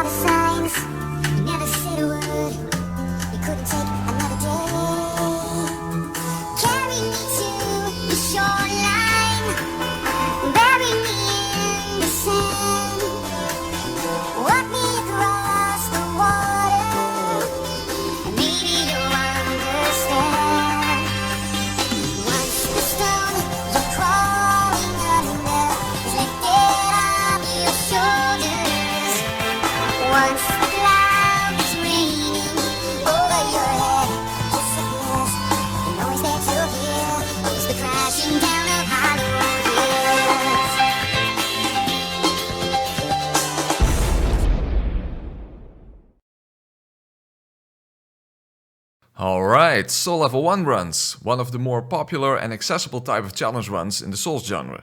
all the signs, you never said a word. You couldn't take another day. Carry me to the shoreline, bury me in the sand. Walk me across the water, and maybe you'll understand. Once the stone you're crawling under is lifted off your shoulders. Once the cloud is raining over your head, disappears. The noise that you'll hear is the crashing down of hollow hills. Alright, Soul Level 1 runs, one of the more popular and accessible type of challenge runs in the Souls genre.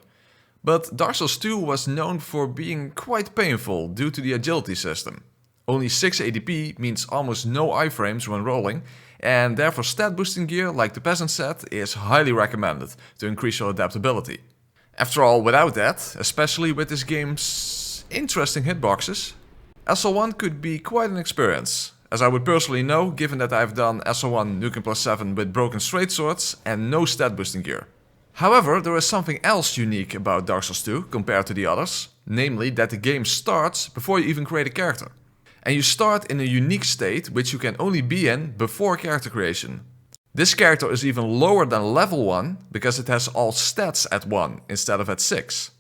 But Dark Souls 2 was known for being quite painful due to the agility system. Only 6 ADP means almost no iframes when rolling, and therefore stat boosting gear like the Peasant set is highly recommended to increase your adaptability. After all, without that, especially with this game's interesting hitboxes, SL1 could be quite an experience. As I would personally know, given that I've done SL1 NG+7 with Broken Straightswords and no stat boosting gear. However, there is something else unique about Dark Souls 2 compared to the others, namely that the game starts before you even create a character. And you start in a unique state which you can only be in before character creation. This character is even lower than level 1 because it has all stats at 1 instead of at 6,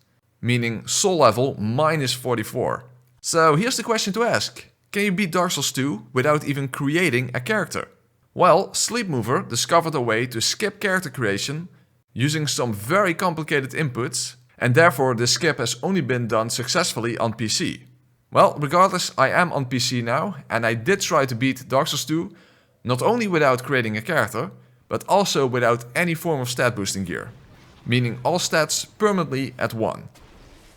meaning soul level minus 44. So here's the question to ask. Can you beat Dark Souls 2 without even creating a character? Well, Sleepmoover discovered a way to skip character creation using some very complicated inputs, and therefore this skip has only been done successfully on PC. Well, regardless, I am on PC now, and I did try to beat Dark Souls 2, not only without creating a character, but also without any form of stat boosting gear, meaning all stats permanently at 1.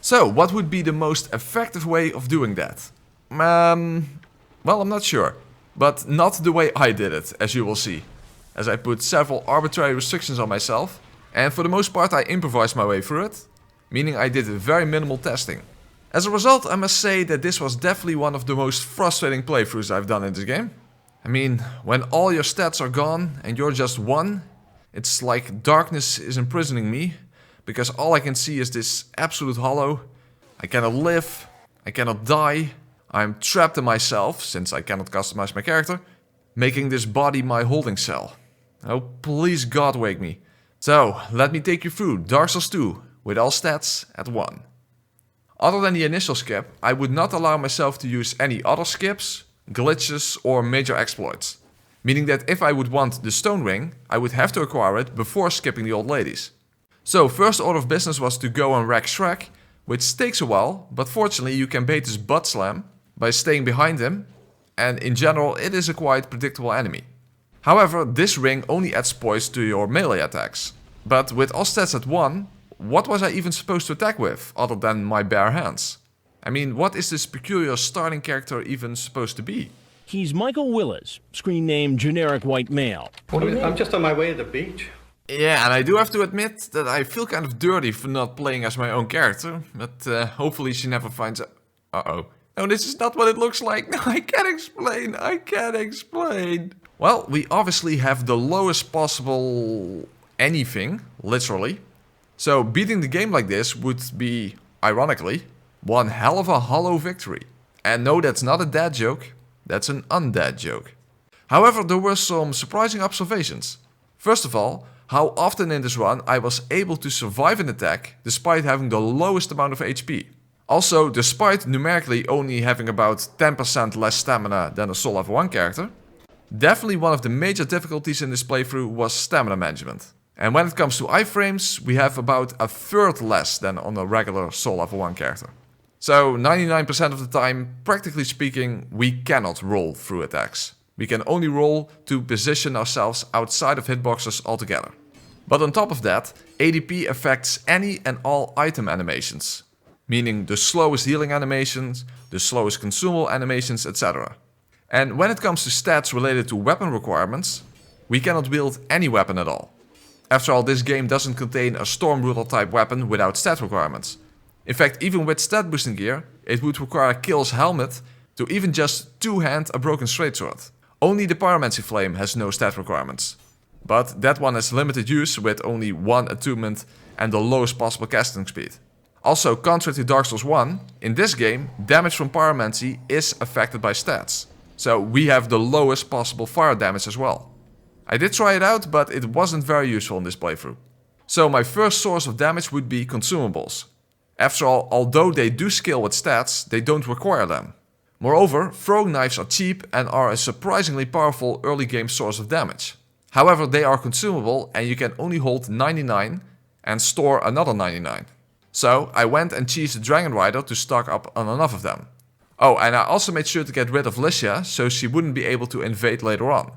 So, what would be the most effective way of doing that? Well, I'm not sure, but not the way I did it, as you will see, as I put several arbitrary restrictions on myself, and for the most part I improvised my way through it, meaning I did very minimal testing. As a result, I must say that this was definitely one of the most frustrating playthroughs I've done in this game. I mean, when all your stats are gone and you're just 1, it's like darkness is imprisoning me, because all I can see is this absolute hollow. I cannot live, I cannot die, I'm trapped in myself, since I cannot customize my character, making this body my holding cell. Oh, please God wake me. So, let me take you through Dark Souls 2 with all stats at 1. Other than the initial skip, I would not allow myself to use any other skips, glitches or major exploits. Meaning that if I would want the stone ring, I would have to acquire it before skipping the old ladies. So first order of business was to go and wreck Shrek, which takes a while, but fortunately you can bait his butt slam by staying behind him, and in general it is a quite predictable enemy. However, this ring only adds poise to your melee attacks. But with all stats at 1, what was I even supposed to attack with, other than my bare hands? I mean, what is this peculiar starting character even supposed to be? He's Michael Willis, screen name generic white male. I'm just on my way to the beach. Yeah, and I do have to admit that I feel kind of dirty for not playing as my own character, but hopefully she never finds out. Uh-oh. No, this is not what it looks like. No, I can't explain. Well, we obviously have the lowest possible anything, literally. So beating the game like this would be, ironically, one hell of a hollow victory. And no, that's not a dad joke, that's an undead joke. However, there were some surprising observations. First of all, how often in this run I was able to survive an attack despite having the lowest amount of HP. Also, despite numerically only having about 10% less stamina than a Soul Level 1 character, definitely one of the major difficulties in this playthrough was stamina management. And when it comes to iframes, we have about a third less than on a regular Soul Level 1 character. So 99% of the time, practically speaking, we cannot roll through attacks. We can only roll to position ourselves outside of hitboxes altogether. But on top of that, ADP affects any and all item animations, meaning the slowest healing animations, the slowest consumable animations, etc. And when it comes to stats related to weapon requirements, we cannot wield any weapon at all. After all, this game doesn't contain a Storm Brutal type weapon without stat requirements. In fact, even with stat boosting gear, it would require Kill's helmet to even just two-hand a Broken Straightsword. Only the Pyromancy Flame has no stat requirements. But that one has limited use with only one attunement and the lowest possible casting speed. Also, contrary to Dark Souls 1, in this game, damage from Pyromancy is affected by stats. So we have the lowest possible fire damage as well. I did try it out, but it wasn't very useful in this playthrough. So my first source of damage would be consumables. After all, although they do scale with stats, they don't require them. Moreover, throwing knives are cheap and are a surprisingly powerful early game source of damage. However, they are consumable and you can only hold 99 and store another 99. So I went and cheesed the Dragon Rider to stock up on enough of them. Oh, and I also made sure to get rid of Licia so she wouldn't be able to invade later on.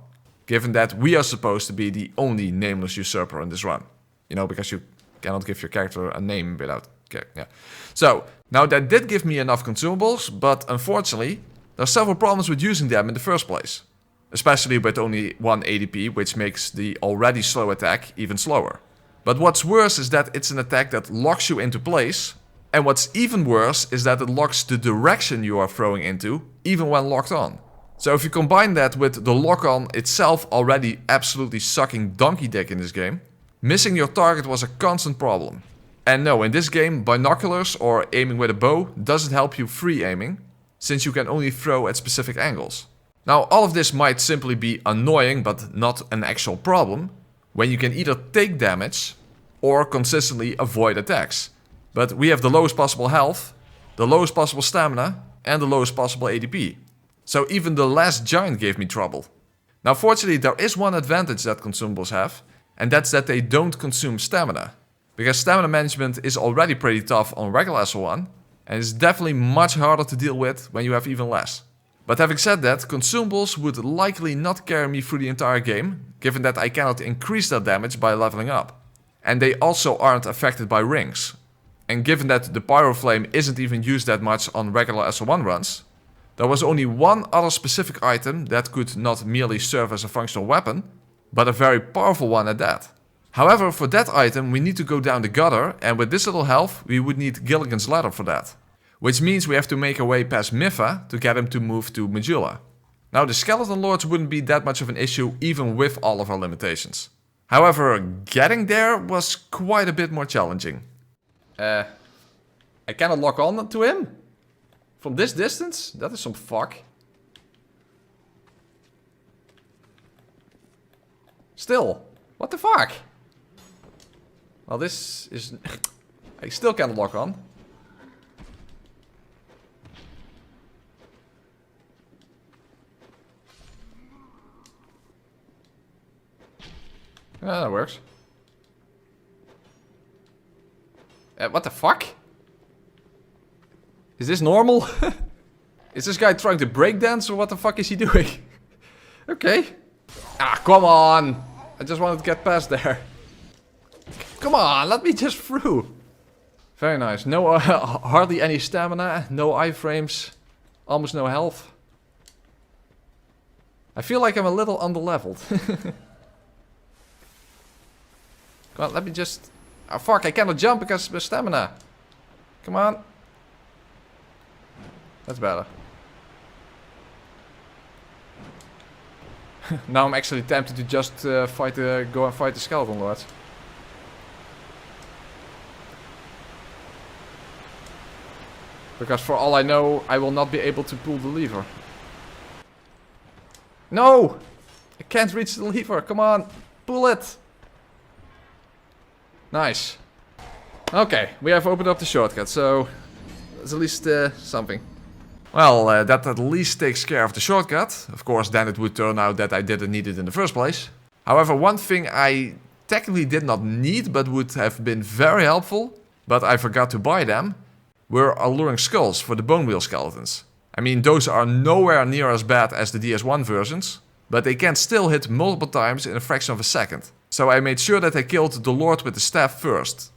Given that we are supposed to be the only nameless usurper in this run. You know, because you cannot give your character a name without... yeah. So, now that did give me enough consumables, but unfortunately, there are several problems with using them in the first place. Especially with only 1 ADP, which makes the already slow attack even slower. But what's worse is that it's an attack that locks you into place. And what's even worse is that it locks the direction you are throwing into, even when locked on. So if you combine that with the lock-on itself already absolutely sucking donkey dick in this game, missing your target was a constant problem. And no, in this game, binoculars or aiming with a bow doesn't help you free aiming, since you can only throw at specific angles. Now, all of this might simply be annoying, but not an actual problem, when you can either take damage or consistently avoid attacks. But we have the lowest possible health, the lowest possible stamina, and the lowest possible ADP. So even the last giant gave me trouble. Now fortunately there is one advantage that consumables have, and that's that they don't consume stamina. Because stamina management is already pretty tough on regular SL1, and it's definitely much harder to deal with when you have even less. But having said that, consumables would likely not carry me through the entire game, given that I cannot increase their damage by leveling up. And they also aren't affected by rings. And given that the Pyro Flame isn't even used that much on regular SL1 runs, there was only one other specific item that could not merely serve as a functional weapon, but a very powerful one at that. However, for that item we need to go down the gutter, and with this little health we would need Gilligan's Ladder for that. Which means we have to make our way past Mipha to get him to move to Majula. Now the Skeleton Lords wouldn't be that much of an issue even with all of our limitations. However, getting there was quite a bit more challenging. I cannot lock on to him? From this distance? That is some fuck. Still, what the fuck? Well, this is... I still cannot lock on. Ah, that works. What the fuck? Is this normal? Is this guy trying to breakdance or what the fuck is he doing? Okay. Ah, come on. I just wanted to get past there. Come on, let me just through. Very nice. No, hardly any stamina, no iframes, almost no health. I feel like I'm a little underleveled. Come on, let me just... Oh fuck, I cannot jump because of stamina. Come on. That's better. Now I'm actually tempted to just go and fight the Skeleton Lords. Because for all I know, I will not be able to pull the lever. No! I can't reach the lever, come on! Pull it! Nice. Okay, we have opened up the shortcut, so that's at least something. Well, that at least takes care of the shortcut. Of course, then it would turn out that I didn't need it in the first place. However, one thing I technically did not need, but would have been very helpful, but I forgot to buy them, were alluring skulls for the bone wheel skeletons. I mean, those are nowhere near as bad as the DS1 versions, but they can still hit multiple times in a fraction of a second. So I made sure that I killed the Lord with the staff first.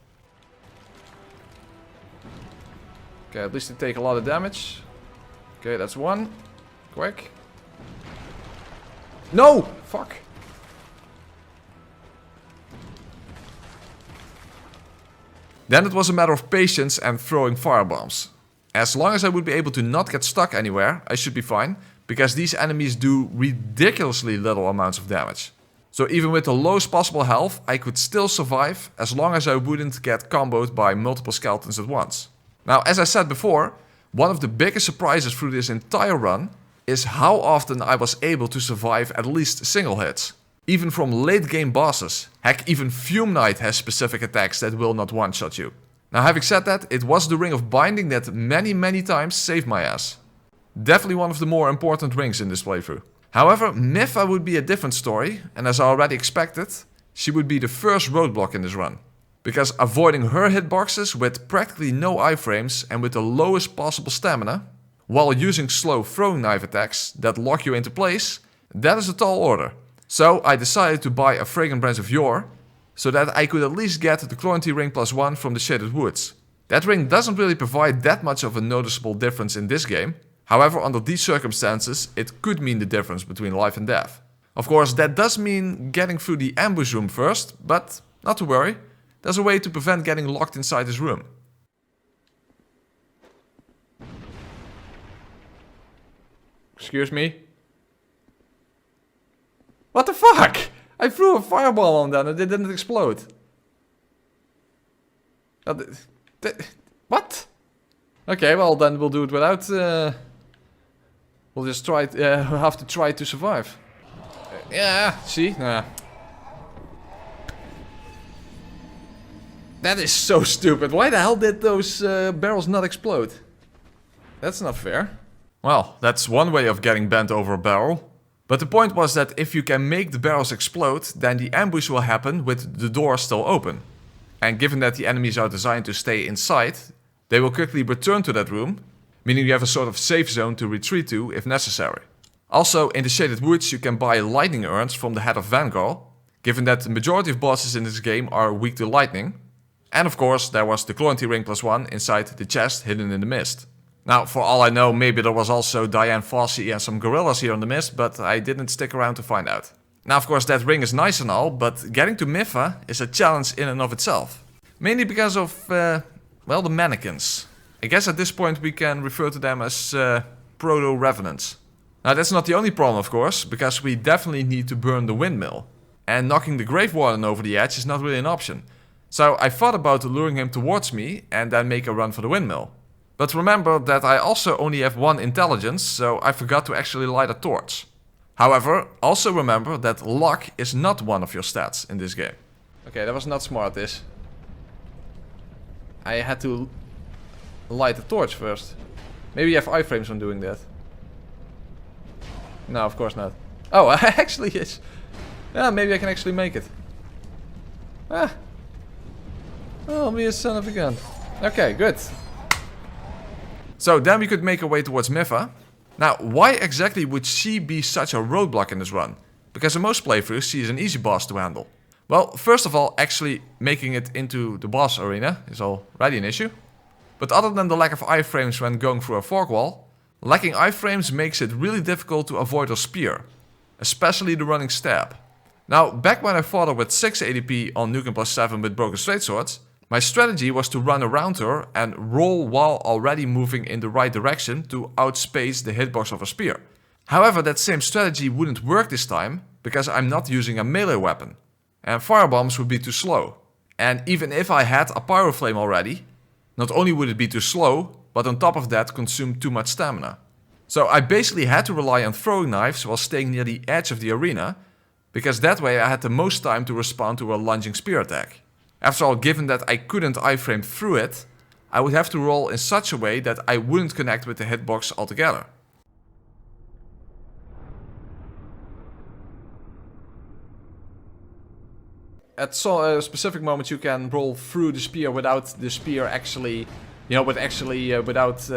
Okay, at least they take a lot of damage. Okay, that's one. Quick. No! Fuck. Then it was a matter of patience and throwing firebombs. As long as I would be able to not get stuck anywhere, I should be fine, because these enemies do ridiculously little amounts of damage. So even with the lowest possible health, I could still survive as long as I wouldn't get comboed by multiple skeletons at once. Now, as I said before, one of the biggest surprises through this entire run is how often I was able to survive at least single hits. Even from late game bosses. Heck, even Fume Knight has specific attacks that will not one-shot you. Now, having said that, it was the Ring of Binding that many times saved my ass. Definitely one of the more important rings in this playthrough. However, Mipha would be a different story, and as I already expected, she would be the first roadblock in this run. Because avoiding her hitboxes with practically no iframes and with the lowest possible stamina, while using slow throwing knife attacks that lock you into place, that is a tall order. So I decided to buy a Fragrant Branch of Yore, so that I could at least get the Chlorantine Ring +1 from the Shaded Woods. That ring doesn't really provide that much of a noticeable difference in this game. However, under these circumstances, it could mean the difference between life and death. Of course, that does mean getting through the ambush room first, but not to worry, there's a way to prevent getting locked inside this room. Excuse me? What the fuck? I threw a fireball on them and it didn't explode. What? Okay, well then we'll do it without... we'll just try... have to try to survive. Yeah, see? That is so stupid. Why the hell did those barrels not explode? That's not fair. Well, that's one way of getting bent over a barrel. But the point was that if you can make the barrels explode, then the ambush will happen with the door still open. And given that the enemies are designed to stay inside, they will quickly return to that room, meaning you have a sort of safe zone to retreat to if necessary. Also, in the Shaded Woods you can buy lightning urns from the head of Vanguard, given that the majority of bosses in this game are weak to lightning. And of course, there was the Chlorantine Ring +1 inside the chest hidden in the mist. Now, for all I know, maybe there was also Diane Fossey and some gorillas here in the mist, but I didn't stick around to find out. Now, of course, that ring is nice and all, but getting to Mipha is a challenge in and of itself. Mainly because of, well, the mannequins. I guess at this point we can refer to them as proto-revenants. Now, that's not the only problem, of course, because we definitely need to burn the windmill. And knocking the Grave Warden over the edge is not really an option. So I thought about luring him towards me and then make a run for the windmill. But remember that I also only have 1 intelligence, so I forgot to actually light a torch. However, also remember that luck is not one of your stats in this game. Okay, that was not smart, this. I had to light a torch first. Maybe you have iframes when doing that. No, of course not. Oh, actually yes. Yeah, maybe I can actually make it. Ah. Oh, me a son of a gun. Okay, good. So then we could make our way towards Mipha. Now, why exactly would she be such a roadblock in this run? Because in most playthroughs she is an easy boss to handle. Well, first of all, actually making it into the boss arena is already an issue. But other than the lack of iframes when going through a fog wall, lacking iframes makes it really difficult to avoid her spear. Especially the running stab. Now, back when I fought her with 6 ADP on Nukem +7 with Broken Straightswords, my strategy was to run around her and roll while already moving in the right direction to outspace the hitbox of her spear. However, that same strategy wouldn't work this time because I'm not using a melee weapon. And firebombs would be too slow. And even if I had a pyroflame already, not only would it be too slow, but on top of that consume too much stamina. So I basically had to rely on throwing knives while staying near the edge of the arena, because that way I had the most time to respond to a lunging spear attack. After all, given that I couldn't iframe through it, I would have to roll in such a way that I wouldn't connect with the hitbox altogether. At specific moments you can roll through the spear without the spear actually, you know, without,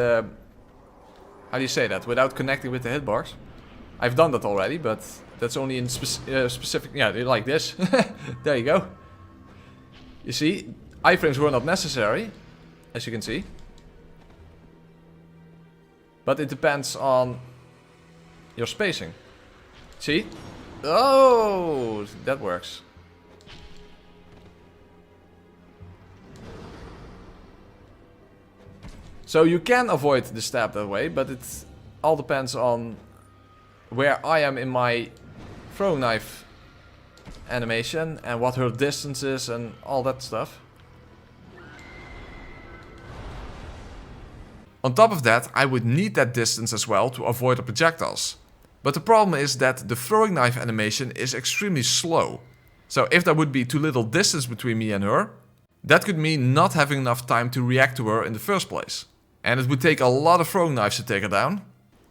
how do you say that? Without connecting with the hitbox. I've done that already, but that's only in specific, yeah, like this. There you go. You see, iframes were not necessary, as you can see. But it depends on your spacing. See? Oh, that works. So you can avoid the stab that way, but it all depends on where I am in my throwing knife animation and what her distance is and all that stuff. On top of that, I would need that distance as well to avoid the projectiles. But the problem is that the throwing knife animation is extremely slow. So if there would be too little distance between me and her, that could mean not having enough time to react to her in the first place. And it would take a lot of throwing knives to take her down.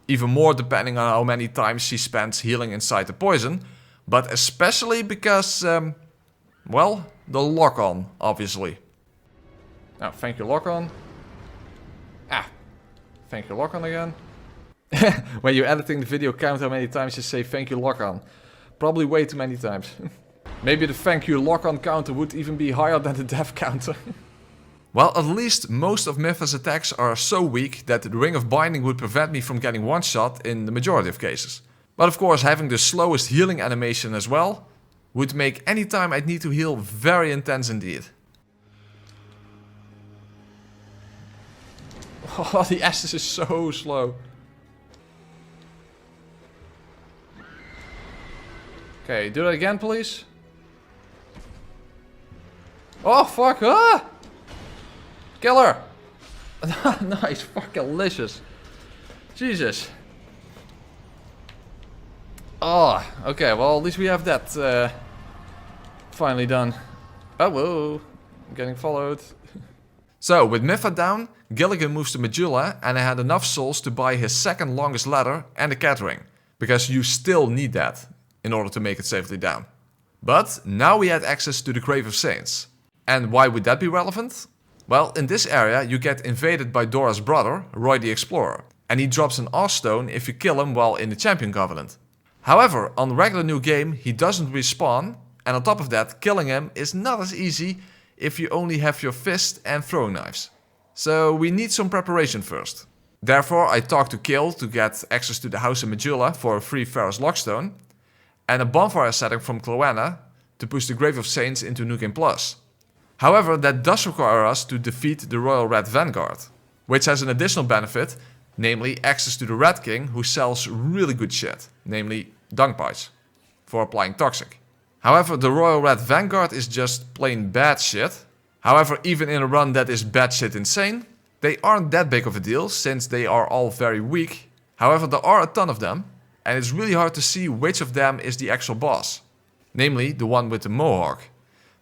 Even more depending on how many times she spends healing inside the poison. But especially because, well, the lock-on, obviously. Now, thank you, lock-on. Thank you, lock-on again. When you're editing the video, count how many times you say thank you, lock-on. Probably way too many times. Maybe the thank you, lock-on counter would even be higher than the death counter. Well, at least most of Mipha's attacks are so weak that the Ring of Binding would prevent me from getting one-shot in the majority of cases. But of course, having the slowest healing animation as well would make any time I'd need to heal very intense indeed. Oh, the Estus is so slow. Okay, do that again, please. Oh, fuck! Ah! Kill her! Nice, fucking delicious. Jesus. Oh, okay, well, at least we have that finally done. Oh, whoa. I'm getting followed. So, with Mipha down, Gilligan moves to Medulla, and I had enough souls to buy his second longest ladder and a cat ring. Because you still need that in order to make it safely down. But now we had access to the Grave of Saints. And why would that be relevant? Well, in this area you get invaded by Dora's brother, Roy the Explorer. And he drops an Oz stone if you kill him while in the Champion Covenant. However, on regular new game he doesn't respawn, and on top of that, killing him is not as easy if you only have your fist and throwing knives. So we need some preparation first. Therefore I talked to Kill to get access to the house in Medulla for a free Ferrous Lockstone, and a bonfire setting from Cloanna to push the Grave of Saints into New Game Plus. However, that does require us to defeat the Royal Red Vanguard, which has an additional benefit, namely access to the Red King, who sells really good shit, namely dung pies, for applying toxic. However, the Royal Red Vanguard is just plain bad shit. However, even in a run that is bad shit insane, they aren't that big of a deal since they are all very weak. However, there are a ton of them, and it's really hard to see which of them is the actual boss. Namely, the one with the mohawk.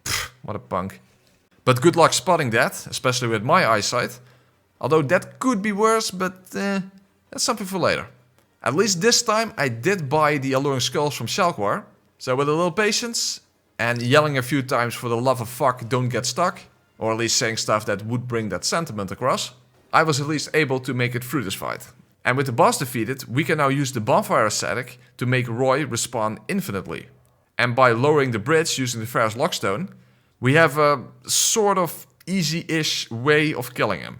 Pfft, what a punk. But good luck spotting that, especially with my eyesight. Although that could be worse, but that's something for later. At least this time I did buy the Alluring Skulls from Shalquar. So with a little patience, and yelling a few times for the love of fuck don't get stuck, or at least saying stuff that would bring that sentiment across, I was at least able to make it through this fight. And with the boss defeated, we can now use the bonfire ascetic to make Roy respawn infinitely. And by lowering the bridge using the Ferrous Lockstone, we have a sort of easy-ish way of killing him.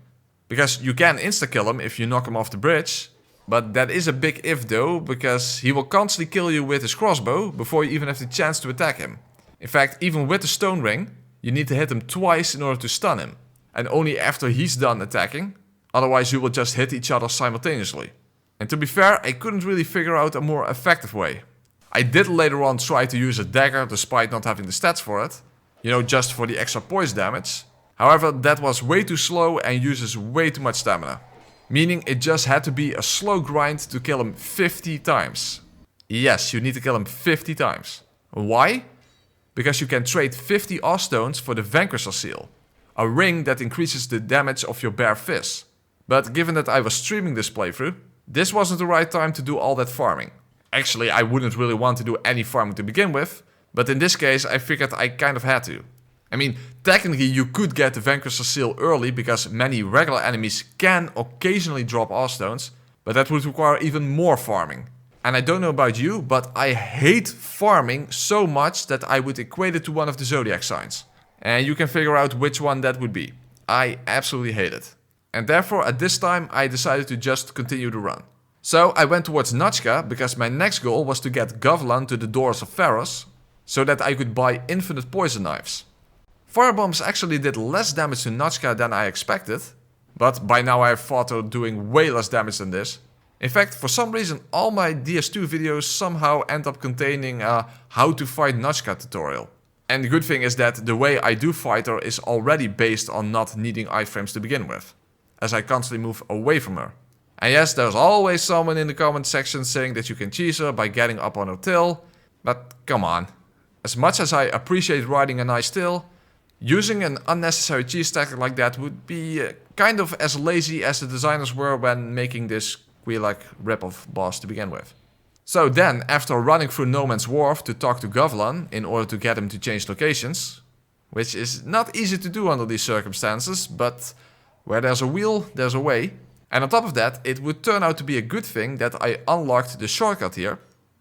Because you can insta-kill him if you knock him off the bridge, but that is a big if though, because he will constantly kill you with his crossbow before you even have the chance to attack him. In fact, even with the stone ring, you need to hit him twice in order to stun him. And only after he's done attacking, otherwise you will just hit each other simultaneously. And to be fair, I couldn't really figure out a more effective way. I did later on try to use a dagger despite not having the stats for it. You know, just for the extra poise damage. However, that was way too slow and uses way too much stamina. Meaning it just had to be a slow grind to kill him 50 times. Yes, you need to kill him 50 times. Why? Because you can trade 50 Oz stones for the Vanquisher Seal. A ring that increases the damage of your bare fist. But given that I was streaming this playthrough, this wasn't the right time to do all that farming. Actually, I wouldn't really want to do any farming to begin with, but in this case I figured I kind of had to. I mean, technically you could get the Vanquisher Seal early because many regular enemies can occasionally drop Oz stones, but that would require even more farming. And I don't know about you, but I hate farming so much that I would equate it to one of the zodiac signs. And you can figure out which one that would be. I absolutely hate it. And therefore at this time I decided to just continue the run. So I went towards Nachka because my next goal was to get Govlan to the Doors of Pharos, so that I could buy infinite poison knives. Firebombs actually did less damage to Nachka than I expected, But by now I have fought her doing way less damage than this. In fact, for some reason all my DS2 videos somehow end up containing a how to fight Notchka tutorial. And the good thing is that the way I do fight her is already based on not needing iframes to begin with, as I constantly move away from her. And yes, there's always someone in the comment section saying that you can cheese her by getting up on her tail, but come on. As much as I appreciate riding a nice tail, using an unnecessary cheese tactic like that would be kind of as lazy as the designers were when making this Drangleic rip-off boss to begin with. So then, after running through No Man's Wharf to talk to Govlan in order to get him to change locations, which is not easy to do under these circumstances, but where there's a wheel, there's a way. And on top of that, it would turn out to be a good thing that I unlocked the shortcut here,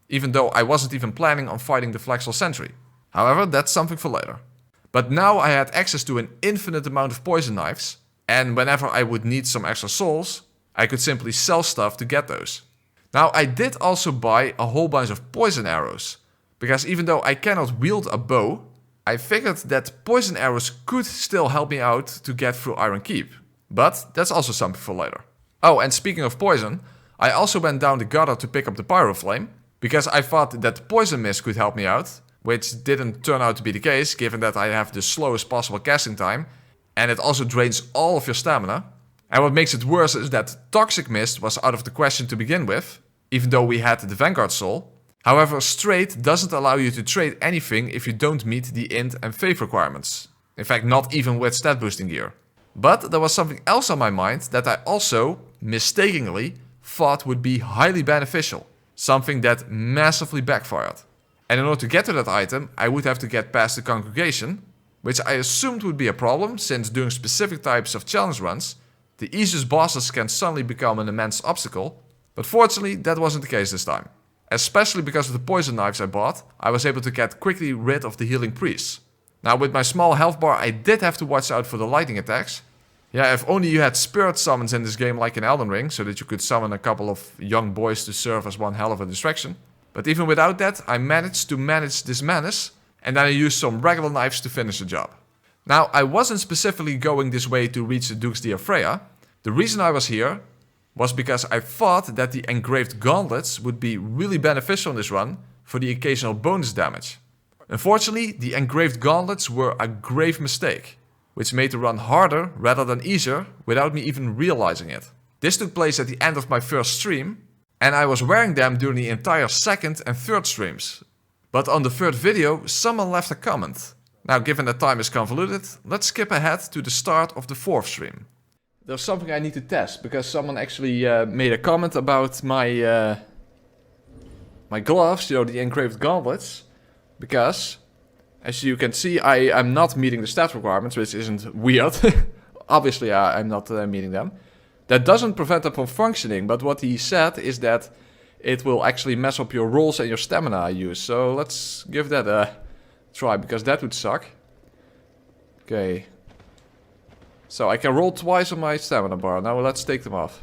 even though I wasn't even planning on fighting the Flexel Sentry. However, that's something for later. But now I had access to an infinite amount of poison knives, and whenever I would need some extra souls, I could simply sell stuff to get those. Now I did also buy a whole bunch of poison arrows, because even though I cannot wield a bow, I figured that poison arrows could still help me out to get through Iron Keep. But that's also something for later. Oh, and speaking of poison, I also went down the gutter to pick up the Pyro Flame, because I thought that Poison Mist could help me out, which didn't turn out to be the case, given that I have the slowest possible casting time, and it also drains all of your stamina. And what makes it worse is that Toxic Mist was out of the question to begin with, even though we had the Vanguard Soul. However, Straight doesn't allow you to trade anything if you don't meet the Int and Faith requirements. In fact, not even with stat boosting gear. But there was something else on my mind that I also, mistakenly, thought would be highly beneficial. Something that massively backfired. And in order to get to that item, I would have to get past the Congregation, which I assumed would be a problem, since doing specific types of challenge runs, the easiest bosses can suddenly become an immense obstacle. But fortunately, that wasn't the case this time. Especially because of the poison knives I bought, I was able to get quickly rid of the healing priests. Now with my small health bar, I did have to watch out for the lightning attacks. Yeah, if only you had spirit summons in this game like in Elden Ring, so that you could summon a couple of young boys to serve as one hell of a distraction. But even without that, I managed to manage this menace, and then I used some regular knives to finish the job. Now, I wasn't specifically going this way to reach the Duke's Dear Freya. The reason I was here was because I thought that the engraved gauntlets would be really beneficial in this run for the occasional bonus damage. Unfortunately, the engraved gauntlets were a grave mistake, which made the run harder rather than easier without me even realizing it. This took place at the end of my first stream, and I was wearing them during the entire second and third streams. But on the third video, someone left a comment. Now, given that time is convoluted, let's skip ahead to the start of the fourth stream. There's something I need to test, because someone actually made a comment about my my gloves, the engraved gauntlets. Because, as you can see, I am not meeting the stat requirements, which isn't weird. Obviously, I'm not meeting them. That doesn't prevent them from functioning, but what he said is that it will actually mess up your rolls and your stamina use. So let's give that a try, because that would suck. Okay. So I can roll twice on my stamina bar. Now let's take them off.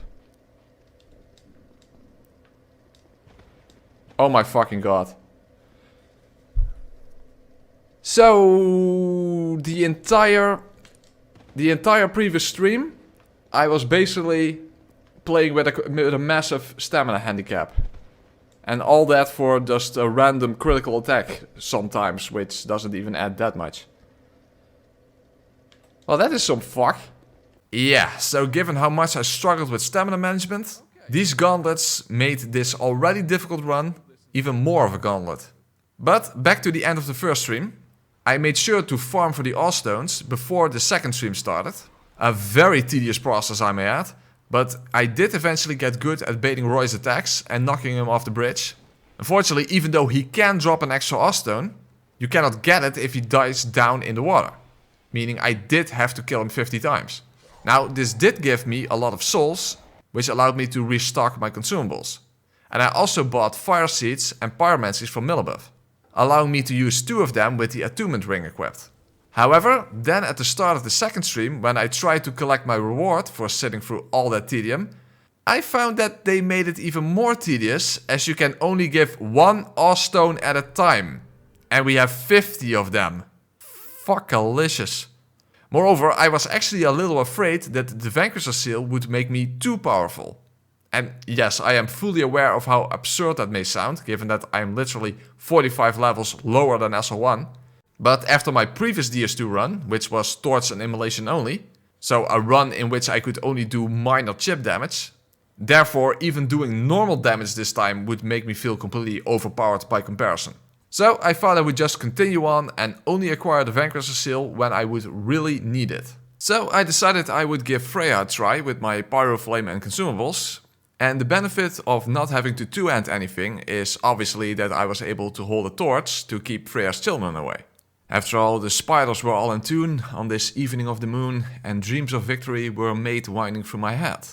Oh my fucking god. So the entire previous stream, I was basically playing with a massive stamina handicap. And all that for just a random critical attack sometimes, which doesn't even add that much. Well, that is some fuck. Yeah, so given how much I struggled with stamina management, these gauntlets made this already difficult run even more of a gauntlet. But back to the end of the first stream, I made sure to farm for the Allstones before the second stream started. A very tedious process, I may add, but I did eventually get good at baiting Roy's attacks and knocking him off the bridge. Unfortunately, even though he can drop an extra Allstone, you cannot get it if he dies down in the water. Meaning I did have to kill him 50 times. Now, this did give me a lot of souls, which allowed me to restock my consumables. And I also bought Fire Seeds and Pyromancies from Millabeth, allowing me to use 2 of them with the Attunement Ring equipped. However, then at the start of the second stream, when I tried to collect my reward for sitting through all that tedium, I found that they made it even more tedious, as you can only give 1 Allstone at a time. And we have 50 of them. Fuckalicious. Moreover, I was actually a little afraid that the Vanquisher seal would make me too powerful. And yes, I am fully aware of how absurd that may sound, given that I am literally 45 levels lower than SL1. But after my previous DS2 run, which was torch and immolation only, so a run in which I could only do minor chip damage, therefore even doing normal damage this time would make me feel completely overpowered by comparison. So I thought I would just continue on and only acquire the Vanquisher seal when I would really need it. So I decided I would give Freya a try with my Pyro Flame and consumables. And the benefit of not having to two-hand anything is obviously that I was able to hold a torch to keep Freya's children away. After all, the spiders were all in tune on this evening of the moon, and dreams of victory were made winding through my head.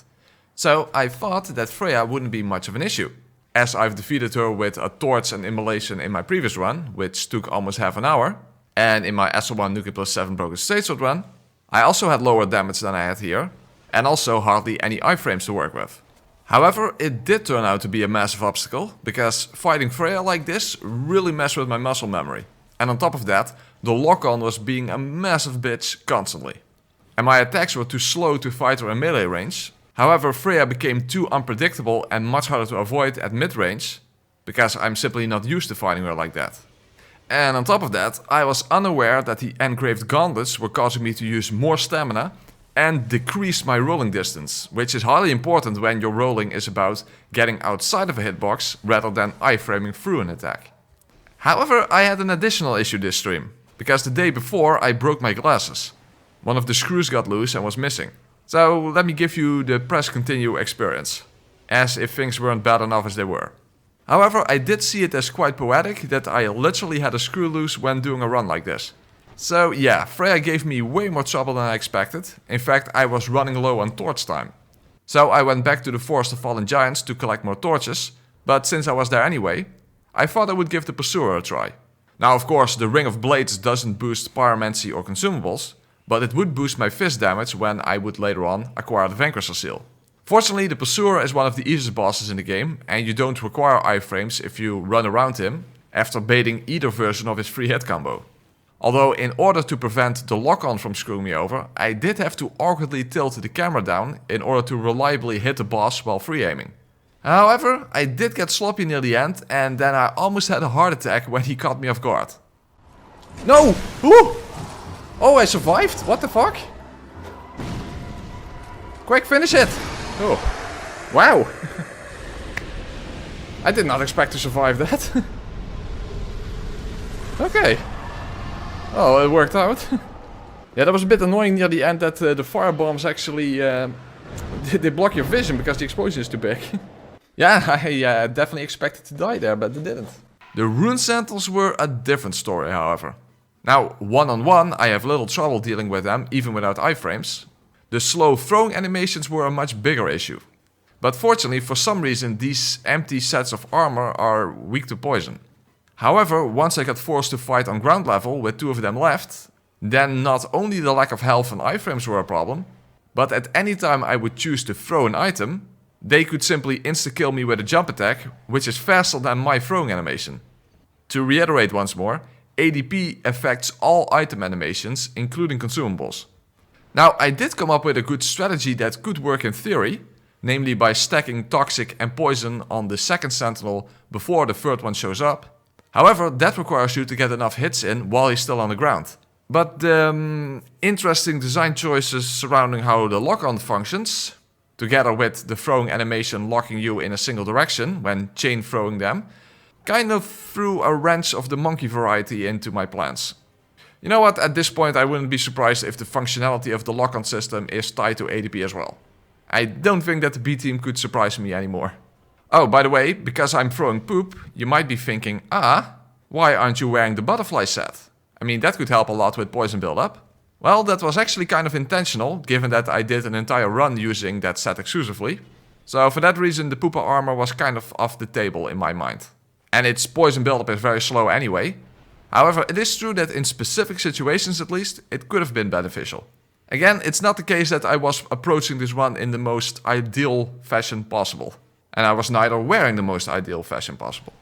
So I thought that Freya wouldn't be much of an issue, as I've defeated her with a torch and immolation in my previous run, which took almost half an hour, and in my SL1 NG+7 Broken Straightsword run, I also had lower damage than I had here, and also hardly any iframes to work with. However, it did turn out to be a massive obstacle, because fighting Freya like this really messed with my muscle memory. And on top of that, the lock-on was being a massive bitch constantly. And my attacks were too slow to fight her in melee range. However, Freya became too unpredictable and much harder to avoid at mid-range, because I'm simply not used to fighting her like that. And on top of that, I was unaware that the engraved gauntlets were causing me to use more stamina and decrease my rolling distance, which is highly important when your rolling is about getting outside of a hitbox rather than iframing through an attack. However, I had an additional issue this stream, because the day before I broke my glasses. One of the screws got loose and was missing. So let me give you the press continue experience, as if things weren't bad enough as they were. However, I did see it as quite poetic that I literally had a screw loose when doing a run like this. So yeah, Freya gave me way more trouble than I expected. In fact, I was running low on torch time. So I went back to the Forest of Fallen Giants to collect more torches, but since I was there anyway, I thought I would give the Pursuer a try. Now of course, the Ring of Blades doesn't boost pyromancy or consumables, but it would boost my fist damage when I would later on acquire the Vanquisher seal. Fortunately, the Pursuer is one of the easiest bosses in the game, and you don't require iframes if you run around him after baiting either version of his free hit combo. Although in order to prevent the lock-on from screwing me over, I did have to awkwardly tilt the camera down in order to reliably hit the boss while free aiming. However, I did get sloppy near the end, and then I almost had a heart attack when he caught me off guard. No! Ooh! Oh, I survived? What the fuck? Quick, finish it! Oh. Wow! I did not expect to survive that. Okay. Oh, it worked out. Yeah, that was a bit annoying near the end that the firebombs actually they block your vision because the explosion is too big. Yeah, I definitely expected to die there, but they didn't. The rune sandals were a different story, however. Now, one-on-one, I have little trouble dealing with them, even without iframes. The slow throwing animations were a much bigger issue. But fortunately, for some reason, these empty sets of armor are weak to poison. However, once I got forced to fight on ground level with two of them left, then not only the lack of health and iframes were a problem, but at any time I would choose to throw an item, they could simply insta-kill me with a jump attack, which is faster than my throwing animation. To reiterate once more, ADP affects all item animations, including consumables. Now, I did come up with a good strategy that could work in theory, namely by stacking Toxic and Poison on the second Sentinel before the third one shows up. However, that requires you to get enough hits in while he's still on the ground. But the interesting design choices surrounding how the lock-on functions, together with the throwing animation locking you in a single direction when chain throwing them, kind of threw a wrench of the monkey variety into my plans. You know what, at this point I wouldn't be surprised if the functionality of the lock-on system is tied to ADP as well. I don't think that the B team could surprise me anymore. Oh, by the way, because I'm throwing poop, you might be thinking, why aren't you wearing the butterfly set? I mean, that could help a lot with poison buildup. Well, that was actually kind of intentional, given that I did an entire run using that set exclusively. So for that reason, the pooper armor was kind of off the table in my mind. And its poison buildup is very slow anyway. However, it is true that in specific situations at least, it could have been beneficial. Again, it's not the case that I was approaching this run in the most ideal fashion possible. And I was neither wearing the most ideal fashion possible.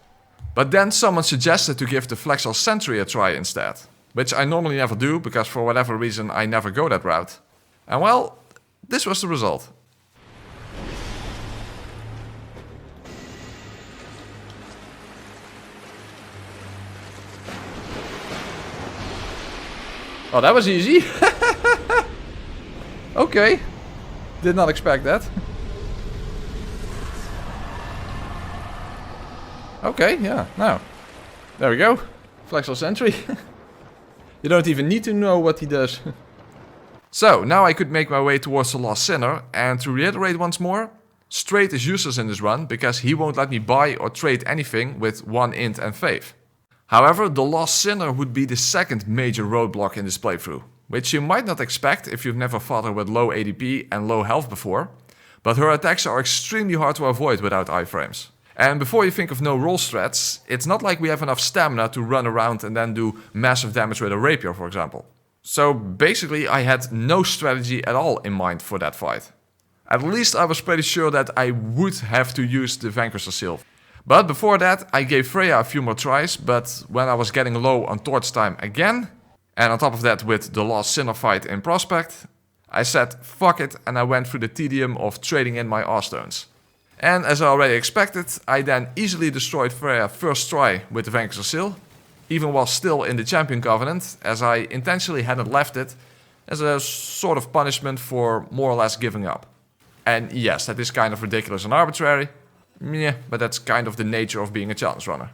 But then someone suggested to give the Flexel Sentry a try instead. which I normally never do because for whatever reason I never go that route. And well, this was the result. Oh, that was easy. Okay. Did not expect that. Okay, yeah, now. There we go. Flexor Sentry. You don't even need to know what he does. So, now I could make my way towards the Lost Sinner, and to reiterate once more, Straight is useless in this run because he won't let me buy or trade anything with 1 int and faith. However, the Lost Sinner would be the second major roadblock in this playthrough, which you might not expect if you've never fought her with low ADP and low health before, but her attacks are extremely hard to avoid without iframes. And before you think of no roll strats, it's not like we have enough stamina to run around and then do massive damage with a rapier, for example. So basically I had no strategy at all in mind for that fight. At least I was pretty sure that I would have to use the Vanquisher Seal. But before that I gave Freya a few more tries, but when I was getting low on torch time again, and on top of that with the Lost Sinner fight in prospect, I said fuck it and I went through the tedium of trading in my R-stones. And as I already expected, I then easily destroyed Freya first try with the Vanquisher Seal, even while still in the Champion Covenant, as I intentionally hadn't left it as a sort of punishment for more or less giving up. And yes, that is kind of ridiculous and arbitrary, yeah, but that's kind of the nature of being a challenge runner.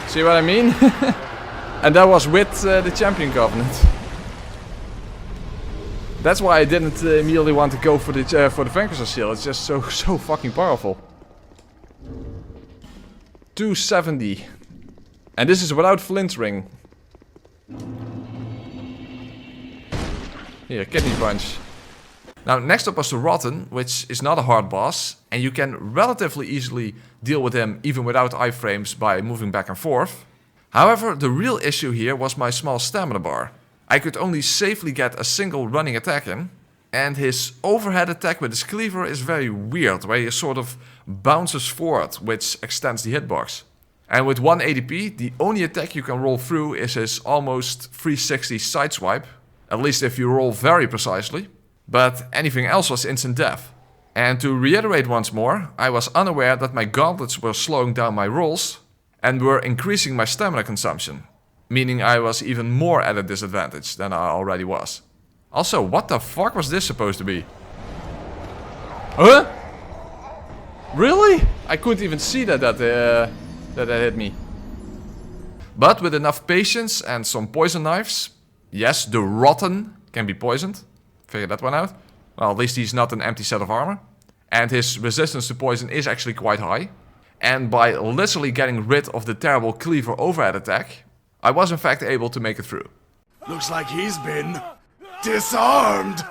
See what I mean? And that was with the Champion Covenant. That's why I didn't immediately want to go for the Vanquisher Seal. It's just so fucking powerful. 270. And this is without flintering. Here, kidney punch. Now, next up was the Rotten, which is not a hard boss, and you can relatively easily deal with him even without iframes by moving back and forth. However, the real issue here was my small stamina bar. I could only safely get a single running attack in, and his overhead attack with his cleaver is very weird, where he sort of bounces forward, which extends the hitbox. And with 1 ADP, the only attack you can roll through is his almost 360 sideswipe, at least if you roll very precisely. But anything else was instant death. And to reiterate once more, I was unaware that my gauntlets were slowing down my rolls and were increasing my stamina consumption, meaning I was even more at a disadvantage than I already was. Also, what the fuck was this supposed to be? Huh? Really? I couldn't even see that hit me. But with enough patience and some poison knives, yes, the Rotten can be poisoned. Figure that one out. Well, at least he's not an empty set of armor. And his resistance to poison is actually quite high. And by literally getting rid of the terrible cleaver overhead attack, I was in fact able to make it through. Looks like he's been disarmed.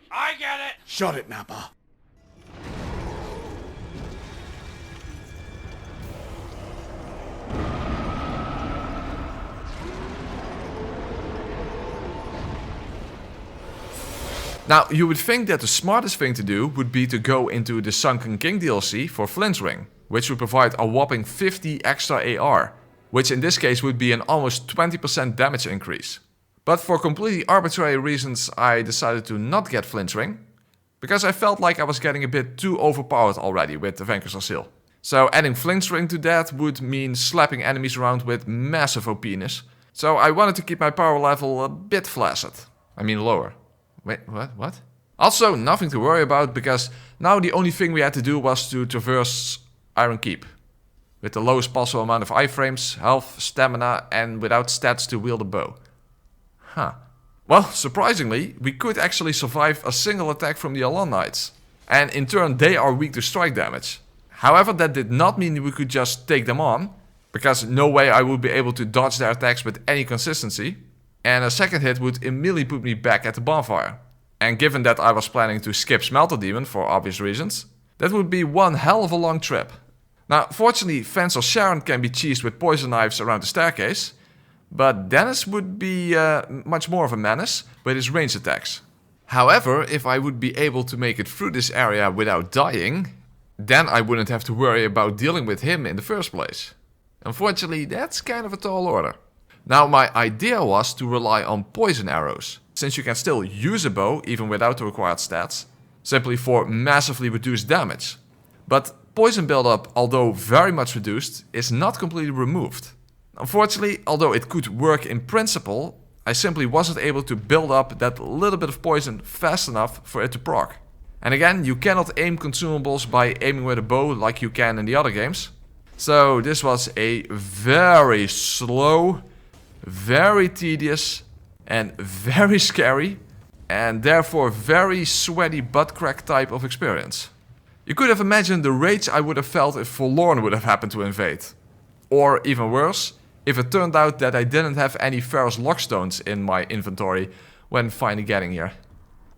I get it! Shut it, Nappa. Now, you would think that the smartest thing to do would be to go into the Sunken King DLC for Flint's Ring, which would provide a whopping 50 extra AR, which in this case would be an almost 20% damage increase. But for completely arbitrary reasons I decided to not get Flint's Ring, because I felt like I was getting a bit too overpowered already with the Vanquisher Seal. So adding Flint's Ring to that would mean slapping enemies around with massive OPness, so I wanted to keep my power level a bit flaccid. I mean lower. Wait, what? Also, nothing to worry about, because now the only thing we had to do was to traverse Iron Keep. With the lowest possible amount of iframes, health, stamina, and without stats to wield a bow. Huh. Well, surprisingly, we could actually survive a single attack from the SL1 Knights. And in turn, they are weak to strike damage. However, that did not mean we could just take them on, because no way I would be able to dodge their attacks with any consistency. And a second hit would immediately put me back at the bonfire. And given that I was planning to skip Smelter Demon for obvious reasons, that would be one hell of a long trip. Now, fortunately, Fence or Sharon can be cheesed with poison knives around the staircase, but Dennis would be much more of a menace with his range attacks. However, if I would be able to make it through this area without dying, then I wouldn't have to worry about dealing with him in the first place. Unfortunately, that's kind of a tall order. Now my idea was to rely on poison arrows, since you can still use a bow even without the required stats, simply for massively reduced damage. But poison buildup, although very much reduced, is not completely removed. Unfortunately, although it could work in principle, I simply wasn't able to build up that little bit of poison fast enough for it to proc. And again, you cannot aim consumables by aiming with a bow like you can in the other games. So this was a very slow, very tedious, and very scary, and therefore very sweaty butt crack type of experience. You could have imagined the rage I would have felt if Forlorn would have happened to invade. Or even worse, if it turned out that I didn't have any Ferrous Lockstones in my inventory when finally getting here.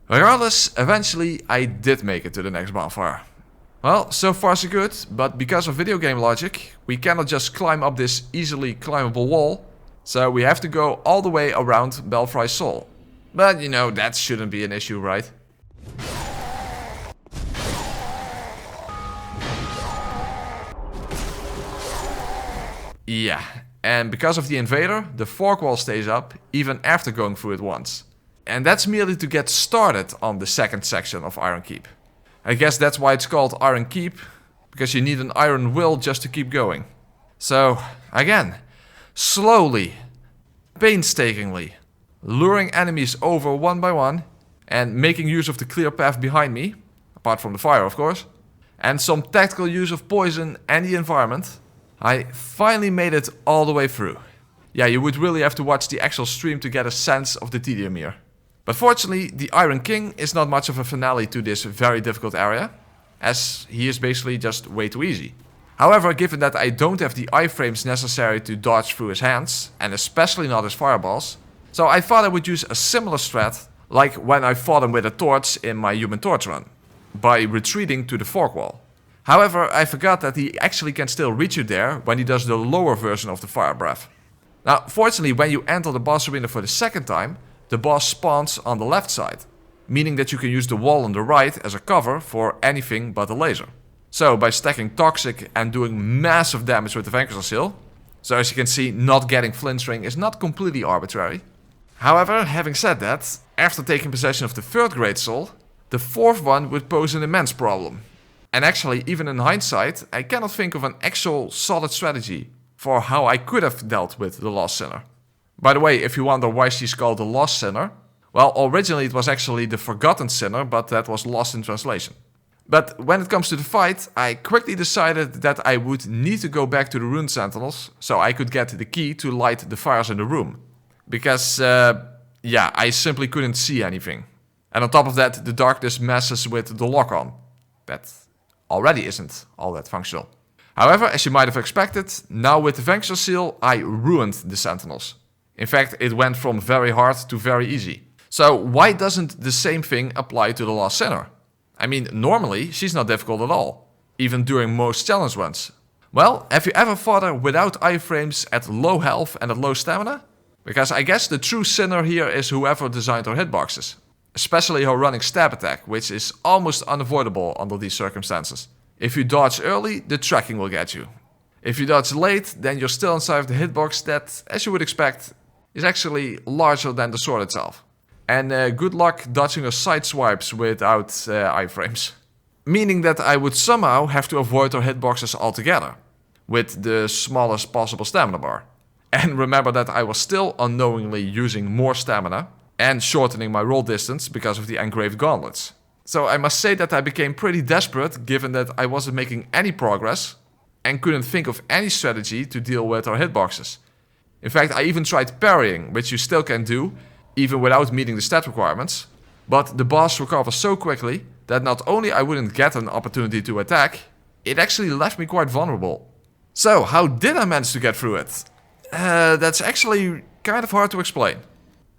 Regardless, eventually I did make it to the next bonfire. Well, so far so good, but because of video game logic, we cannot just climb up this easily climbable wall, so we have to go all the way around Belfry's Soul. But you know, that shouldn't be an issue, right? Yeah, and because of the invader, the fork wall stays up even after going through it once. And that's merely to get started on the second section of Iron Keep. I guess that's why it's called Iron Keep, because you need an iron will just to keep going. So, again, slowly, painstakingly, luring enemies over one by one, and making use of the clear path behind me, apart from the fire of course, and some tactical use of poison and the environment, I finally made it all the way through. Yeah, you would really have to watch the actual stream to get a sense of the tedium here. But fortunately, the Iron King is not much of a finale to this very difficult area, as he is basically just way too easy. However, given that I don't have the iframes necessary to dodge through his hands, and especially not his fireballs, so I thought I would use a similar strat like when I fought him with a torch in my Human Torch run, by retreating to the fork wall. However, I forgot that he actually can still reach you there when he does the lower version of the fire breath. Now, fortunately, when you enter the boss arena for the second time, the boss spawns on the left side, meaning that you can use the wall on the right as a cover for anything but a laser. So by stacking Toxic and doing massive damage with the Vanquisher Seal, so as you can see, not getting flinching is not completely arbitrary. However, having said that, after taking possession of the third Great Soul, the fourth one would pose an immense problem. And actually, even in hindsight, I cannot think of an actual solid strategy for how I could have dealt with the Lost Sinner. By the way, if you wonder why she's called the Lost Sinner, well, originally it was actually the Forgotten Sinner, but that was lost in translation. But when it comes to the fight, I quickly decided that I would need to go back to the Rune Sentinels so I could get the key to light the fires in the room. Because, yeah, I simply couldn't see anything. And on top of that, the darkness messes with the lock-on. That already isn't all that functional. However, as you might have expected, now with the Vanquisher Seal, I ruined the Sentinels. In fact, it went from very hard to very easy. So why doesn't the same thing apply to the Lost Sinner? I mean, normally she's not difficult at all, even during most challenge runs. Well, have you ever fought her without iframes at low health and at low stamina? Because I guess the true sinner here is whoever designed her hitboxes. Especially her running stab attack, which is almost unavoidable under these circumstances. If you dodge early, the tracking will get you. If you dodge late, then you're still inside of the hitbox that, as you would expect, is actually larger than the sword itself. And good luck dodging her side swipes without iframes. Meaning that I would somehow have to avoid her hitboxes altogether, with the smallest possible stamina bar. And remember that I was still unknowingly using more stamina and shortening my roll distance because of the engraved gauntlets. So I must say that I became pretty desperate given that I wasn't making any progress and couldn't think of any strategy to deal with her hitboxes. In fact, I even tried parrying, which you still can do, even without meeting the stat requirements. But the boss recovers so quickly that not only I wouldn't get an opportunity to attack, it actually left me quite vulnerable. So, how did I manage to get through it? That's actually kind of hard to explain.